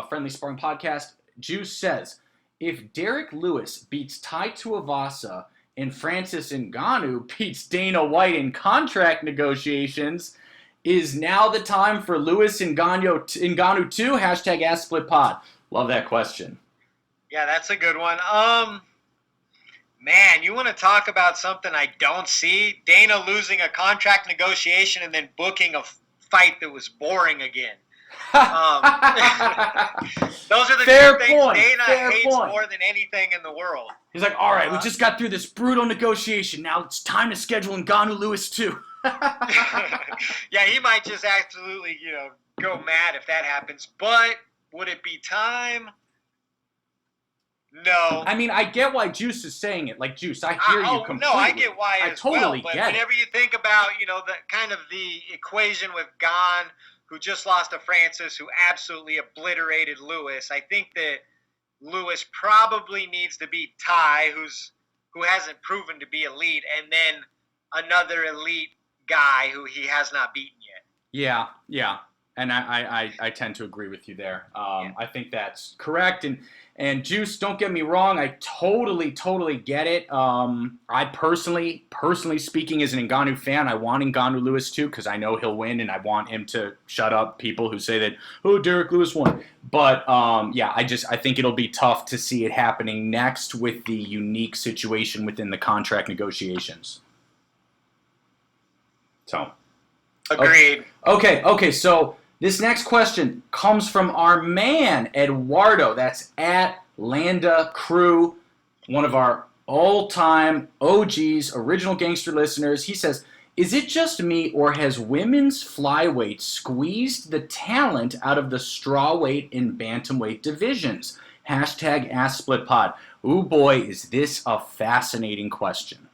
Friendly Sparring Podcast. Juice says, if Derek Lewis beats Tai Tuivasa and Francis Ngannou beats Dana White in contract negotiations, is now the time for Lewis Ngannou 2? Hashtag AskSplitPod. Love that question. Yeah, that's a good one. Man, you want to talk about something I don't see? Dana losing a contract negotiation and then booking a fight that was boring again. Those are the two things Dana hates more than anything in the world. He's like, all right, we just got through this brutal negotiation. Now it's time to schedule Ngannou Lewis 2. Yeah, he might just absolutely, go mad if that happens. But would it be time? No. I mean, I get why Juice is saying it. Like, Juice, I hear you completely. No, I get why I totally But get whenever you think about, the kind of the equation with Gane, who just lost to Francis, who absolutely obliterated Lewis, I think that Lewis probably needs to beat Tai, who hasn't proven to be elite, and then another elite guy who he has not beaten yet. Yeah. And I tend to agree with you there. I think that's correct. And Juice, don't get me wrong, I totally get it. I personally speaking, as an Ngannou fan, I want Ngannou Lewis too, because I know he'll win, and I want him to shut up people who say that, oh, Derek Lewis won. But I think it'll be tough to see it happening next with the unique situation within the contract negotiations. So. Agreed. Okay, so this next question comes from our man, Eduardo. That's at Landa Crew, one of our all-time OGs, original gangster listeners. He says, is it just me, or has women's flyweight squeezed the talent out of the strawweight and bantamweight divisions? #AskSplitPod. Ooh, boy, is this a fascinating question.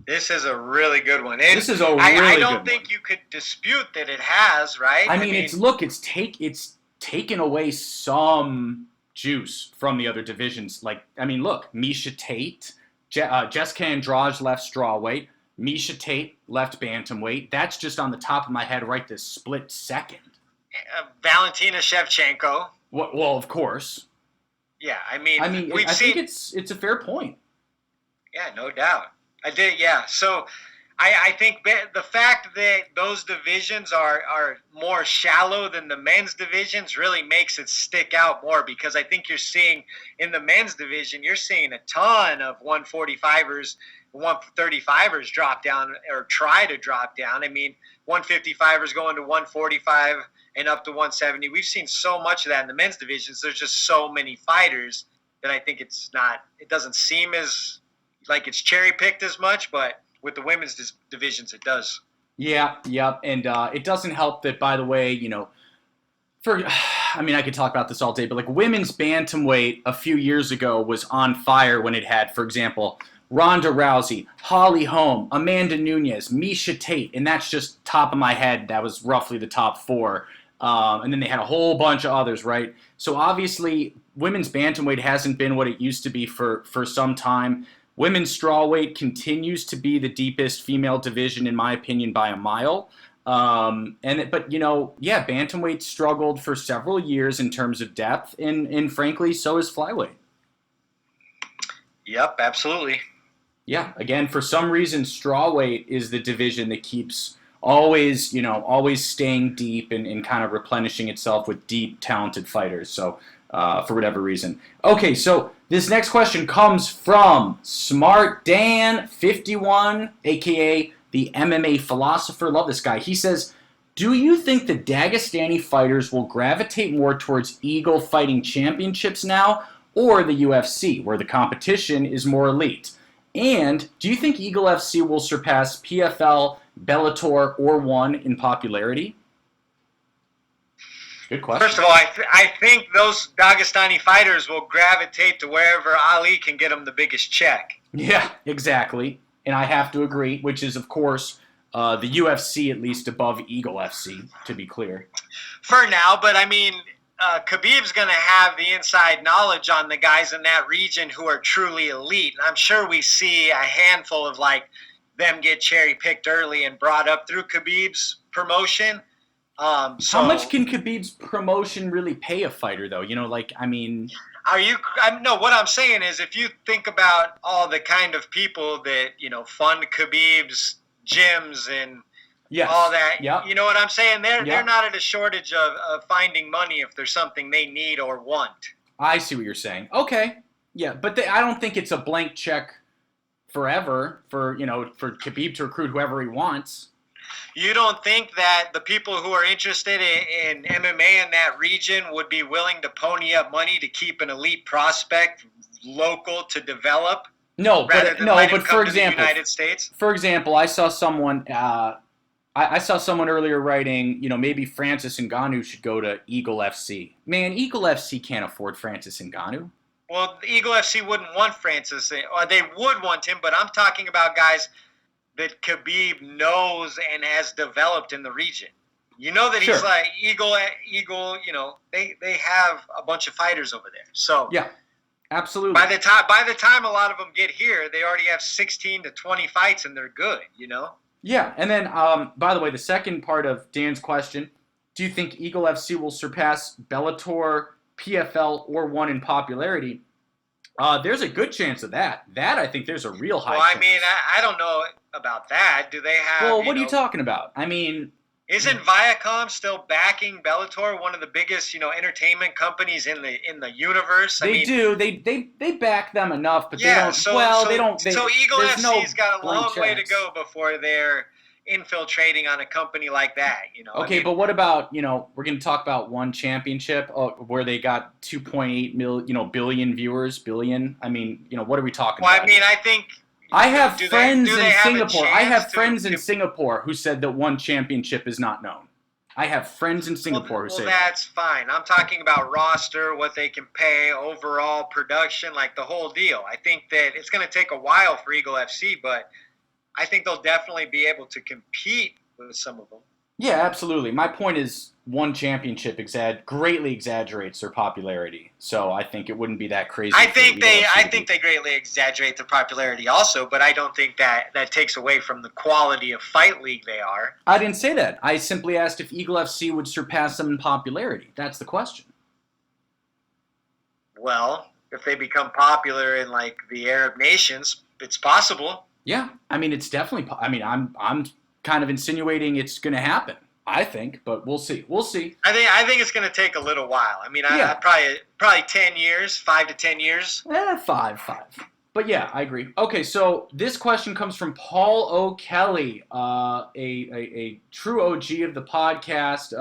This is a really good one. This is a really good one. I don't think you could dispute that it has, right? I mean, it's taken away some juice from the other divisions. Like, I mean, look, Miesha Tate, Jessica Andrade left strawweight, Miesha Tate left bantamweight. That's just on the top of my head right this split second. Valentina Shevchenko. Well, of course. Yeah, I think it's a fair point. Yeah, no doubt. I did, yeah. So I think the fact that those divisions are more shallow than the men's divisions really makes it stick out more, because I think you're seeing in the men's division, you're seeing a ton of 145ers, 135ers drop down or try to drop down. I mean, 155ers going to 145 and up to 170. We've seen so much of that in the men's divisions. There's just so many fighters that I think it doesn't seem as like it's cherry-picked as much, but with the women's divisions, it does. Yeah, and it doesn't help that, by the way, I could talk about this all day, but like women's bantamweight a few years ago was on fire when it had, for example, Ronda Rousey, Holly Holm, Amanda Nunes, Miesha Tate, and that's just top of my head. That was roughly the top four. And then they had a whole bunch of others, right? So obviously, women's bantamweight hasn't been what it used to be for some time. Women's strawweight continues to be the deepest female division, in my opinion, by a mile. Bantamweight struggled for several years in terms of depth, and frankly, so is flyweight. Yep, absolutely. Yeah, again, for some reason, strawweight is the division that keeps always staying deep and kind of replenishing itself with deep, talented fighters. So, for whatever reason. Okay, so this next question comes from Smart Dan 51, a.k.a. the MMA philosopher. Love this guy. He says, do you think the Dagestani fighters will gravitate more towards Eagle Fighting Championships now, or the UFC, where the competition is more elite? And do you think Eagle FC will surpass PFL, Bellator, or ONE in popularity? Good question. First of all, I think those Dagestani fighters will gravitate to wherever Ali can get them the biggest check. Yeah, exactly. And I have to agree, which is, of course, the UFC at least above Eagle FC, to be clear. For now, but I mean, Khabib's going to have the inside knowledge on the guys in that region who are truly elite. And I'm sure we see a handful of them get cherry-picked early and brought up through Khabib's promotion. How much can Khabib's promotion really pay a fighter, though? No, what I'm saying is, if you think about all the kind of people that, fund Khabib's gyms and all that, you know what I'm saying? They're not at a shortage of finding money if there's something they need or want. I see what you're saying. Okay. Yeah, but I don't think it's a blank check forever for Khabib to recruit whoever he wants. You don't think that the people who are interested in MMA in that region would be willing to pony up money to keep an elite prospect local to develop? No, but for example, United States. For example, I saw someone earlier writing, maybe Francis Ngannou should go to Eagle FC. Man, Eagle FC can't afford Francis Ngannou. Well, Eagle FC wouldn't want Francis, or they would want him, but I'm talking about guys that Khabib knows and has developed in the region. You know that he's like Eagle, they have a bunch of fighters over there. So yeah, absolutely. By the time a lot of them get here, they already have 16 to 20 fights and they're good, Yeah, and then by the way, the second part of Dan's question, do you think Eagle FC will surpass Bellator, PFL, or ONE in popularity? There's a good chance of that. That, I think there's a real high chance. Well, I mean, I don't know about that. Do they have... Well, what are you talking about? I mean... Isn't Viacom still backing Bellator, one of the biggest, entertainment companies in the universe? They do. They back them enough, but they don't. So Eagle FC's got a long way to go before they're infiltrating on a company like that. Okay, but what about we're going to talk about ONE Championship where they got 2.8 billion viewers. Billion. I mean, what are we talking about? Well, I mean, I think. I have friends in Singapore. I have friends in Singapore who said that ONE Championship is not known. I have friends in Singapore who say that's fine. I'm talking about roster, what they can pay, overall production, like the whole deal. I think that it's going to take a while for Eagle FC, but I think they'll definitely be able to compete with some of them. Yeah, absolutely. My point is ONE Championship greatly exaggerates their popularity, so I think it wouldn't be that crazy. I think they greatly exaggerate their popularity also, but I don't think that takes away from the quality of fight league they are. I didn't say that. I simply asked if Eagle FC would surpass them in popularity. That's the question. Well, if they become popular in like the Arab nations, it's possible. Yeah, I mean it's definitely. I'm kind of insinuating it's going to happen. I think, but we'll see. We'll see. I think it's going to take a little while. I mean, probably 10 years, 5 to 10 years. Five. But yeah, I agree. Okay, so this question comes from Paul O'Kelly, a true OG of the podcast.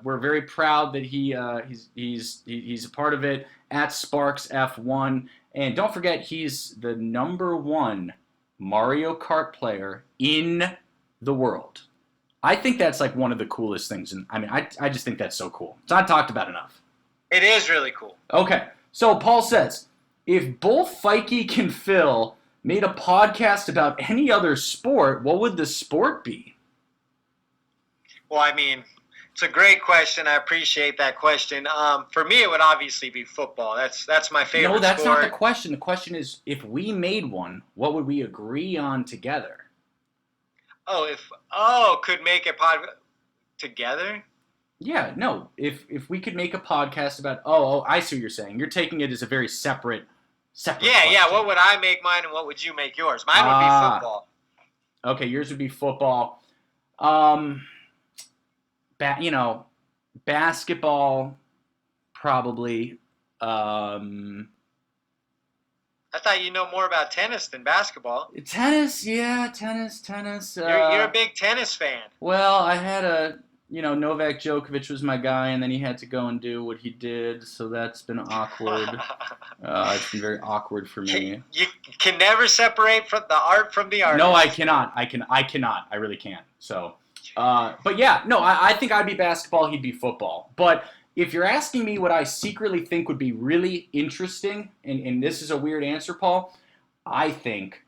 We're very proud that he's a part of it at Sparks F1, and don't forget he's the #1 Mario Kart player in the world. I think that's like one of the coolest things, and I just think that's so cool. It's not talked about enough. It is really cool. Okay, so Paul says, if both Fight Geek and Phil made a podcast about any other sport, what would the sport be? Well, I mean, it's a great question. I appreciate that question. For me, it would obviously be football. That's my favorite sport. No, that's not the question. The question is, if we made one, what would we agree on together? Could make a pod together? Yeah, no. If we could make a podcast about I see what you're saying. You're taking it as a very separate question. Yeah. What would I make mine and what would you make yours? Mine would be football. Okay, yours would be football. Basketball, probably. I thought you know more about tennis than basketball. Tennis, yeah, tennis. You're a big tennis fan. Well, I had Novak Djokovic was my guy, and then he had to go and do what he did, so that's been awkward. It's been very awkward for me. You can never separate from the art from the artist. No, I cannot. I cannot. I really can't. So, but yeah, no, I think I'd be basketball. He'd be football. But if you're asking me what I secretly think would be really interesting, and this is a weird answer, Paul, I think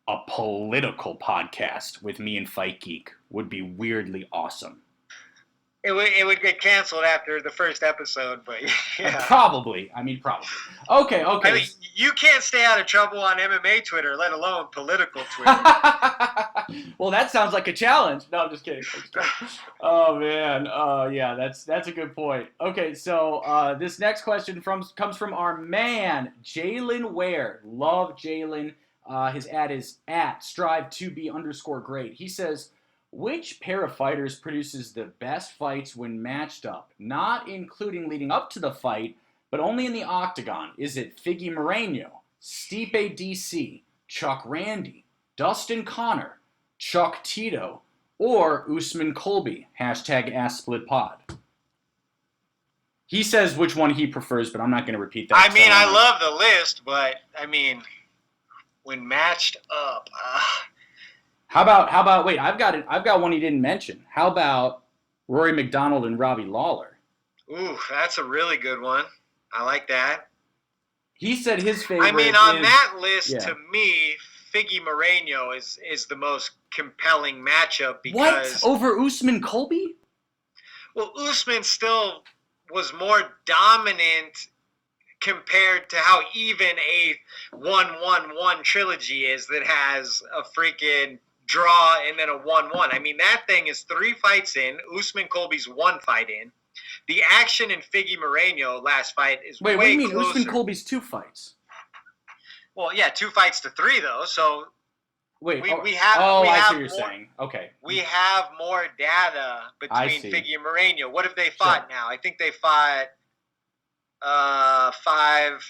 a political podcast with me and Fight Geek would be weirdly awesome. It would get canceled after the first episode, but yeah. Probably. Okay. I mean, you can't stay out of trouble on MMA Twitter, let alone political Twitter. Well, that sounds like a challenge. No, I'm just kidding. Oh, man. Yeah, that's a good point. Okay, so this next question comes from our man, Jalen Ware. Love Jalen. His ad is at strive2be_great. He says, which pair of fighters produces the best fights when matched up? Not including leading up to the fight, but only in the octagon. Is it Figgy Moreno, Stipe DC, Chuck Randy, Dustin Connor, Chuck Tito, or Usman Colby? #AskSplitPod. He says which one he prefers, but I'm not going to repeat that. I mean, I love the list, but I mean, when matched up... How about? Wait, I've got one he didn't mention. How about Rory McDonald and Robbie Lawler? Ooh, that's a really good one. I like that. He said his favorite. I mean, on that list, to me, Figgy Moreno is the most compelling matchup because what over Usman Colby? Well, Usman still was more dominant compared to how even a 1-1-1 trilogy is that has a freaking draw, and then a 1-1. I mean, that thing is 3 fights in. Usman Colby's 1 fight in. The action in Figgy Moreno last fight is way closer. Wait, what do you mean Usman Colby's 2 fights? Well, yeah, 2 fights to 3 though. So wait, we I have see what you're more, saying. Okay. We have more data between Figgy and Moreno. What have they fought now? I think they fought 5.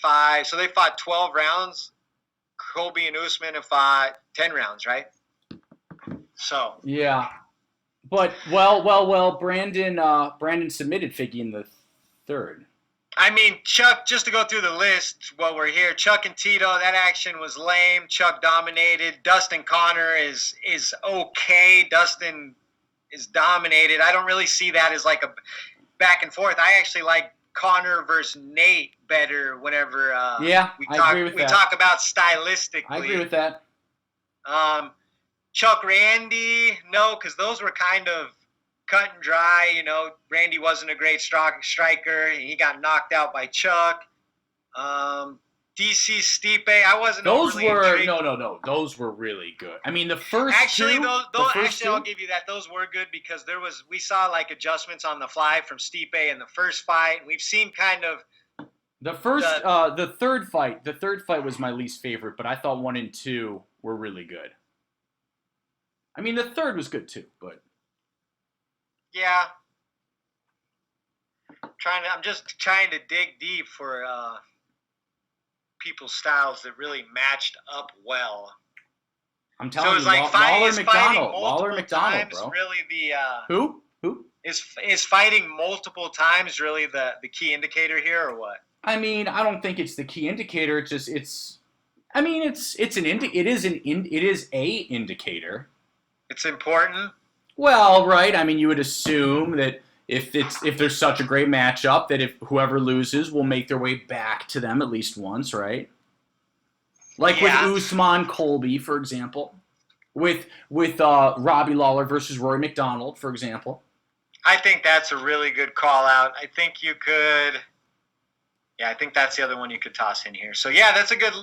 So they fought 12 rounds. Colby and Usman have fought 10 rounds, right? So yeah, but well, Brandon submitted Figgy in the 3rd. I mean, Chuck, just to go through the list while we're here, Chuck and Tito, that action was lame. Chuck dominated. Dustin Connor is okay. Dustin is dominated. I don't really see that as like a back and forth. I actually like Connor versus Nate better whenever we talk about stylistically. I agree with that. Chuck Randy, no, because those were kind of cut and dry. You know, Randy wasn't a great striker. He got knocked out by Chuck. DC Stipe, I wasn't. Those were no. Those were really good. I mean, the first actually, two, I'll give you that. Those were good because we saw like adjustments on the fly from Stipe in the first fight. We've seen kind of the third fight. The third fight was my least favorite, but I thought 1 and 2 were really good. I mean, the third was good too, but yeah. I'm just trying to dig deep for people's styles that really matched up well. I'm telling you, like Lawler McDonald, bro. Really the who is fighting multiple times really the key indicator here or what? I mean, I don't think it's the key indicator. It is a indicator. It's important. Well, right. I mean, you would assume that if there's such a great matchup that if whoever loses will make their way back to them at least once, right? Like with Usman Colby, for example, with Robbie Lawler versus Rory McDonald, for example. I think that's a really good call out. I think you could. Yeah, I think that's the other one you could toss in here. So yeah, that's a good.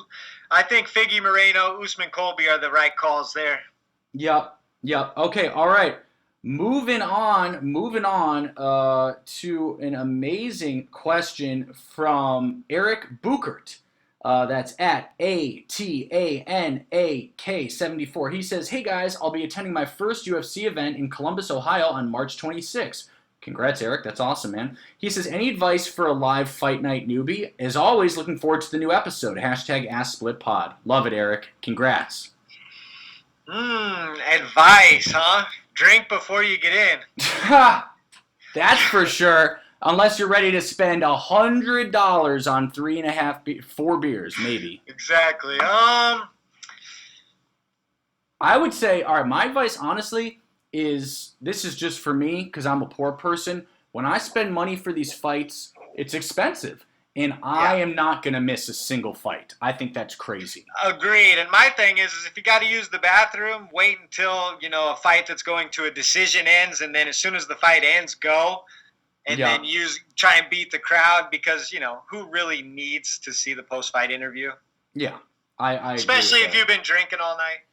I think Figgy Moreno, Usman Colby are the right calls there. Yep. Okay. All right. Moving on to an amazing question from Eric Buchert. That's at ATANAK74. He says, "Hey guys, I'll be attending my first UFC event in Columbus, Ohio on March 26th. Congrats, Eric. That's awesome, man. He says, any advice for a live fight night newbie? As always, looking forward to the new episode. #AskSplitPod. Love it, Eric. Congrats. Advice, huh? Drink before you get in. That's for sure. Unless you're ready to spend $100 on 4 beers, maybe. Exactly. I would say, all right, my advice, honestly, is this is just for me because I'm a poor person. When I spend money for these fights, it's expensive. And I am not going to miss a single fight. I think that's crazy. Agreed. And my thing is if you got to use the bathroom, wait until, a fight that's going to a decision ends. And then as soon as the fight ends, go. And then try and beat the crowd because, who really needs to see the post-fight interview? Yeah. I especially if you've been drinking all night.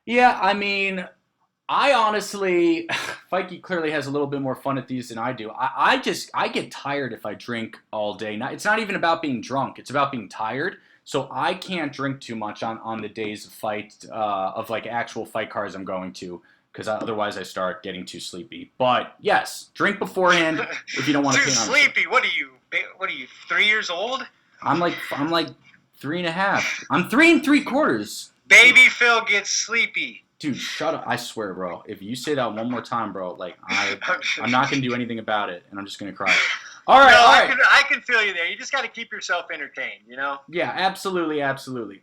Yeah, I mean, I honestly, Fikey clearly has a little bit more fun at these than I do. I get tired if I drink all day. It's not even about being drunk. It's about being tired. So I can't drink too much on the days of fight, of like actual fight cards I'm going to, because otherwise I start getting too sleepy. But yes, drink beforehand if you don't want to. Too sleepy. What are you? 3 years old? I'm like 3.5. I'm 3 3/4. Baby Phil gets sleepy. Dude, shut up. I swear, bro. If you say that one more time, bro, like I'm not going to do anything about it, and I'm just going to cry. All right. I can feel you there. You just got to keep yourself entertained, Yeah, absolutely.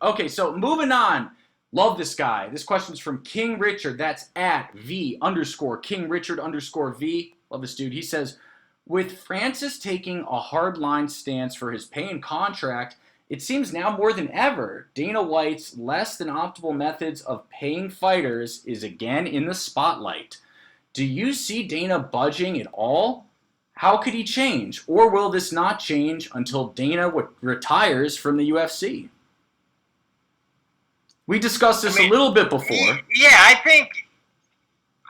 Okay, so moving on. Love this guy. This question's from King Richard. That's at @V_King Richard_V. Love this dude. He says, with Francis taking a hard-line stance for his pay and contract, it seems now more than ever, Dana White's less than optimal methods of paying fighters is again in the spotlight. Do you see Dana budging at all? How could he change? Or will this not change until Dana retires from the UFC? We discussed this a little bit before. Yeah,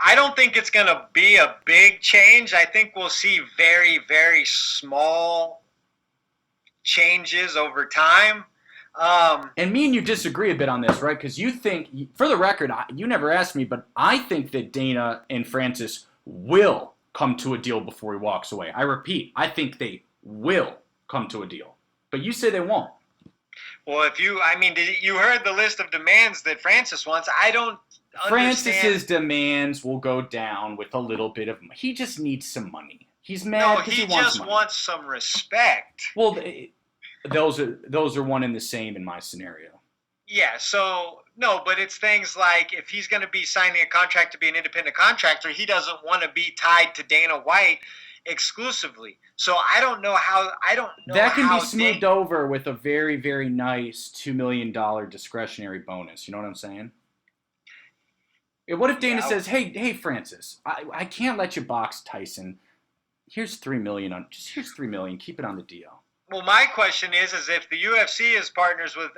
I don't think it's going to be a big change. I think we'll see very, very small changes over time. And me and you disagree a bit on this, right? Because you think, for the record, you never asked me, but I think that Dana and Francis will come to a deal before he walks away. I repeat, I think they will come to a deal. But you say they won't. Well, you heard the list of demands that Francis wants. I don't understand. Francis's demands will go down with a little bit of money. He just needs some money. He's mad because he wants money. No, he just wants some respect. Well, those are one and the same in my scenario. Yeah, so, no, but it's things like if he's going to be signing a contract to be an independent contractor, he doesn't want to be tied to Dana White exclusively. So I don't know how that can be smoothed over with a very, very nice $2 million discretionary bonus. You know what I'm saying? What if Dana says, "Hey, Francis, I can't let you box Tyson. Here's $3 million here's $3 million. Keep it on the deal." Well, my question is if the UFC is partners with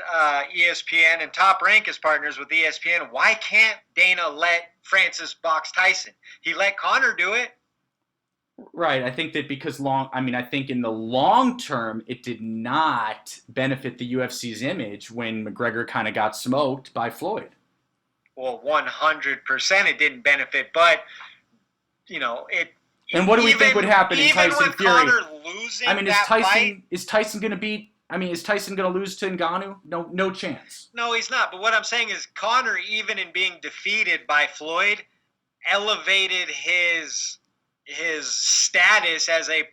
ESPN and Top Rank is partners with ESPN, why can't Dana let Francis box Tyson? He let Conor do it. Right. I think that because I think in the long term, it did not benefit the UFC's image when McGregor kind of got smoked by Floyd. Well, 100% it didn't benefit, but, it... And what do we think would happen in Tyson Fury? Conor losing is Tyson going to beat... is Tyson going to lose to Ngannou? No chance. No, he's not. But what I'm saying is Conor, even in being defeated by Floyd, elevated his status as a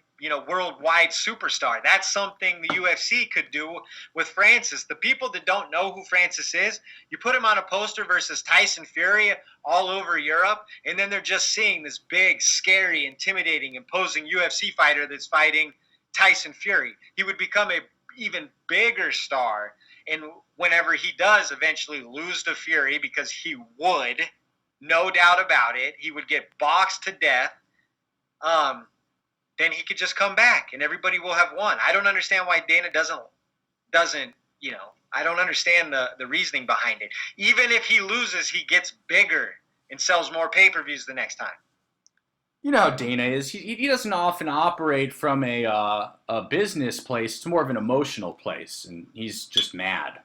worldwide superstar. That's something the UFC could do with Francis. The people that don't know who Francis is, you put him on a poster versus Tyson Fury all over Europe, and then they're just seeing this big, scary, intimidating, imposing UFC fighter that's fighting Tyson Fury. He would become a even bigger star, and whenever he does eventually lose to Fury, because he would, no doubt about it, he would get boxed to death, then he could just come back and everybody will have won. I don't understand why Dana doesn't, I don't understand the reasoning behind it. Even if he loses, he gets bigger and sells more pay-per-views the next time. You know how Dana is. He doesn't often operate from a business place. It's more of an emotional place, and he's just mad.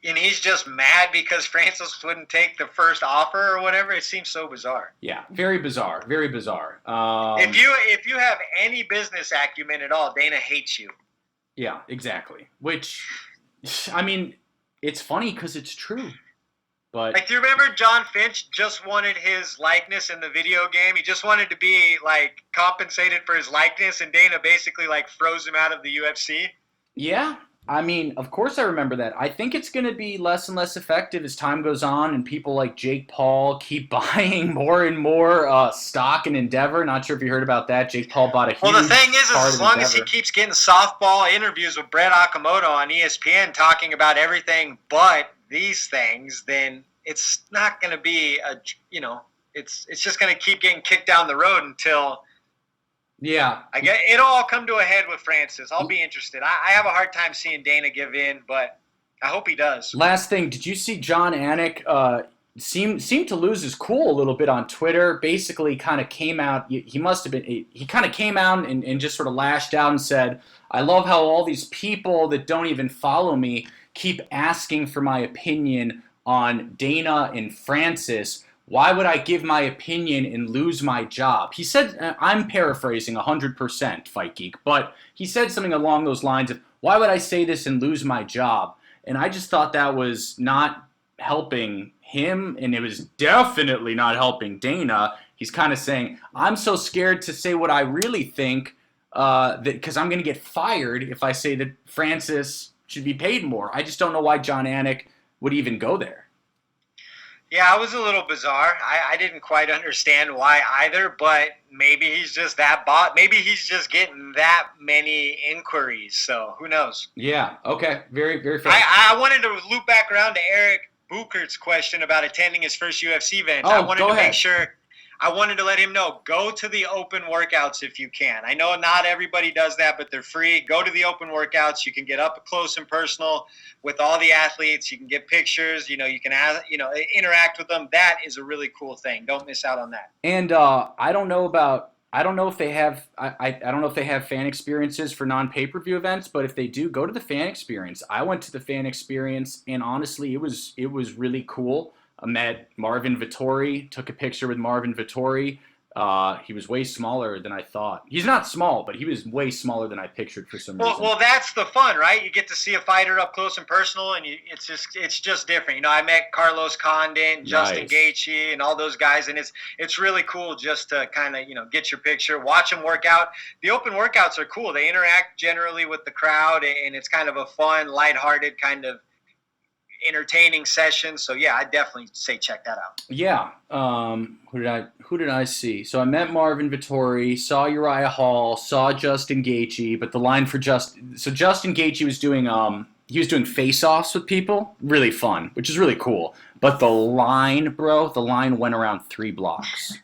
And he's just mad because Francis wouldn't take the first offer or whatever. It seems so bizarre. Yeah, very bizarre. Very bizarre. If you have any business acumen at all, Dana hates you. Yeah, exactly. Which, it's funny because it's true. But do you remember John Finch just wanted his likeness in the video game? He just wanted to be compensated for his likeness, and Dana basically froze him out of the UFC. Yeah. Of course I remember that. I think it's going to be less and less effective as time goes on and people like Jake Paul keep buying more and more stock in Endeavor. Not sure if you heard about that. Jake Paul bought a huge Well, the thing is as long Endeavor. as he keeps getting softball interviews with Brett Okamoto on ESPN talking about everything but these things, then it's not going to be it's just going to keep getting kicked down the road until... Yeah. It'll all come to a head with Francis. I'll be interested. I have a hard time seeing Dana give in, but I hope he does. Last thing, did you see Jon Anik seemed to lose his cool a little bit on Twitter? Basically kind of came out, he kind of came out and just sort of lashed out and said, "I love how all these people that don't even follow me keep asking for my opinion on Dana and Francis. Why would I give my opinion and lose my job?" He said, I'm paraphrasing 100%, Fight Geek, but he said something along those lines of, why would I say this and lose my job? And I just thought that was not helping him, and it was definitely not helping Dana. He's kind of saying, I'm so scared to say what I really think because I'm going to get fired if I say that Francis should be paid more. I just don't know why Jon Anik would even go there. Yeah, it was a little bizarre. I didn't quite understand why either, but maybe he's just that bot. Maybe he's just getting that many inquiries, so who knows? Yeah, okay. Very, very fair. I wanted to loop back around to Eric Buchert's question about attending his first UFC event. Oh, I wanted go to ahead. make sure I wanted to let him know, go to the open workouts if you can. I know not everybody does that, but they're free. Go to the open workouts. You can get up close and personal with all the athletes. You can get pictures. You can interact with them. That is a really cool thing. Don't miss out on that. And I don't know if they have I don't know if they have fan experiences for non-pay-per-view events, but if they do, go to the fan experience. I went to the fan experience, and honestly, it was really cool. I met Marvin Vettori, took a picture with Marvin Vettori. He was way smaller than I thought. He's not small, but he was way smaller than I pictured for some reason. Well, that's the fun, right? You get to see a fighter up close and personal, and it's just different. I met Carlos Condit, Justin Gaethje, and all those guys, and it's really cool just to kind of get your picture, watch them work out. The open workouts are cool. They interact generally with the crowd, and it's kind of a fun, lighthearted kind of entertaining session. So yeah, I definitely say check that out. Yeah. Who did I see? So I met Marvin Vettori, saw Uriah Hall, saw Justin Gaethje, but the line for Justin Gaethje was doing face-offs with people, really fun, which is really cool. But the line went around 3 blocks.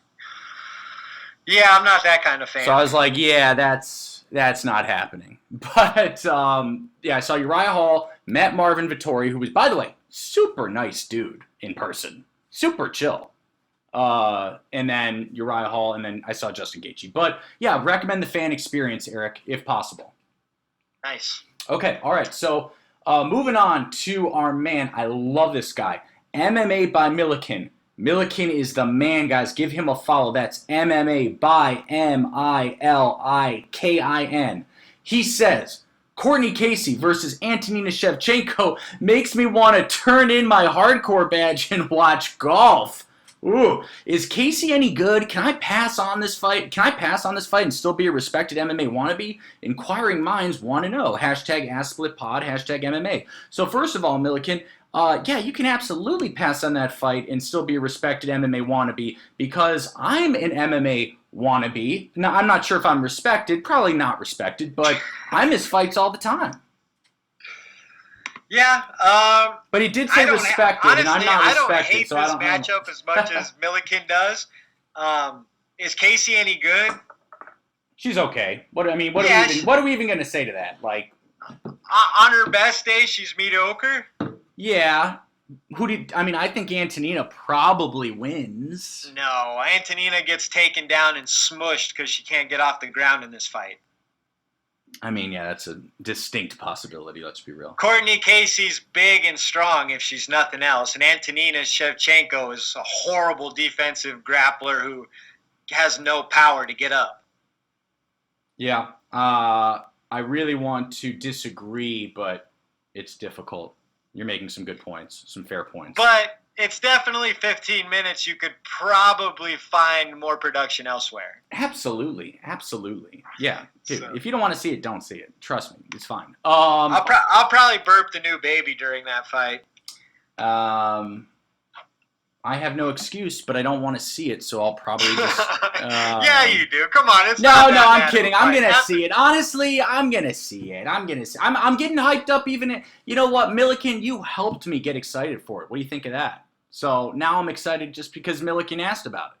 Yeah, I'm not that kind of fan. So I was like, yeah, that's not happening. But I saw Uriah Hall, met Marvin Vettori, who was, by the way, super nice dude in person, super chill. And then Uriah Hall, and then I saw Justin Gaethje. But yeah, recommend the fan experience, Eric, if possible. Nice. Okay, all right. So moving on to our man. I love this guy. MMA by Milliken. Milliken is the man, guys. Give him a follow. That's MMA by Milikin. He says, Courtney Casey versus Antonina Shevchenko makes me want to turn in my hardcore badge and watch golf. Ooh, is Casey any good? Can I pass on this fight? And still be a respected MMA wannabe? Inquiring minds want to know. #AskSplitPod, #MMA. So first of all, Milliken, you can absolutely pass on that fight and still be a respected MMA wannabe, because I'm an MMA wannabe. Now, I'm not sure if I'm respected, probably not respected, but I miss fights all the time. Yeah, but he did say respected, and I'm not respected. I don't hate this matchup as much as Milliken does. Is Casey any good? She's okay. What are we even going to say to that? Like, on her best day, she's mediocre. Yeah. I think Antonina probably wins. No, Antonina gets taken down and smushed because she can't get off the ground in this fight. That's a distinct possibility, let's be real. Courtney Casey's big and strong if she's nothing else, and Antonina Shevchenko is a horrible defensive grappler who has no power to get up. Yeah, I really want to disagree, but it's difficult. You're making some good points, some fair points. But it's definitely 15 minutes. You could probably find more production elsewhere. Absolutely. Yeah, dude, if you don't want to see it, don't see it. Trust me, it's fine. I'll probably burp the new baby during that fight. I have no excuse, but I don't want to see it, so I'll probably just... yeah, you do. Come on, it's No, I'm kidding. I'm going to see see it. Honestly, I'm going to see it. I'm getting hyped up even... You know what, Milliken, you helped me get excited for it. What do you think of that? So now I'm excited just because Milliken asked about it.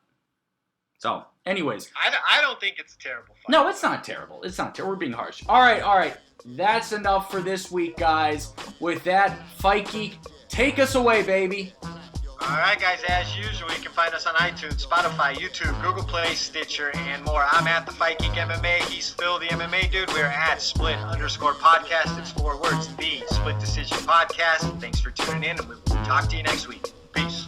So, anyways. I don't think it's a terrible fight. No, it's not terrible. We're being harsh. All right. That's enough for this week, guys. With that, Fight Geek, take us away, baby. All right, guys, as usual, you can find us on iTunes, Spotify, YouTube, Google Play, Stitcher, and more. I'm at the Fight Geek MMA. He's Phil, the MMA dude. We're at Split_podcast. It's 4 words, the Split Decision Podcast. Thanks for tuning in, and we'll talk to you next week. Peace.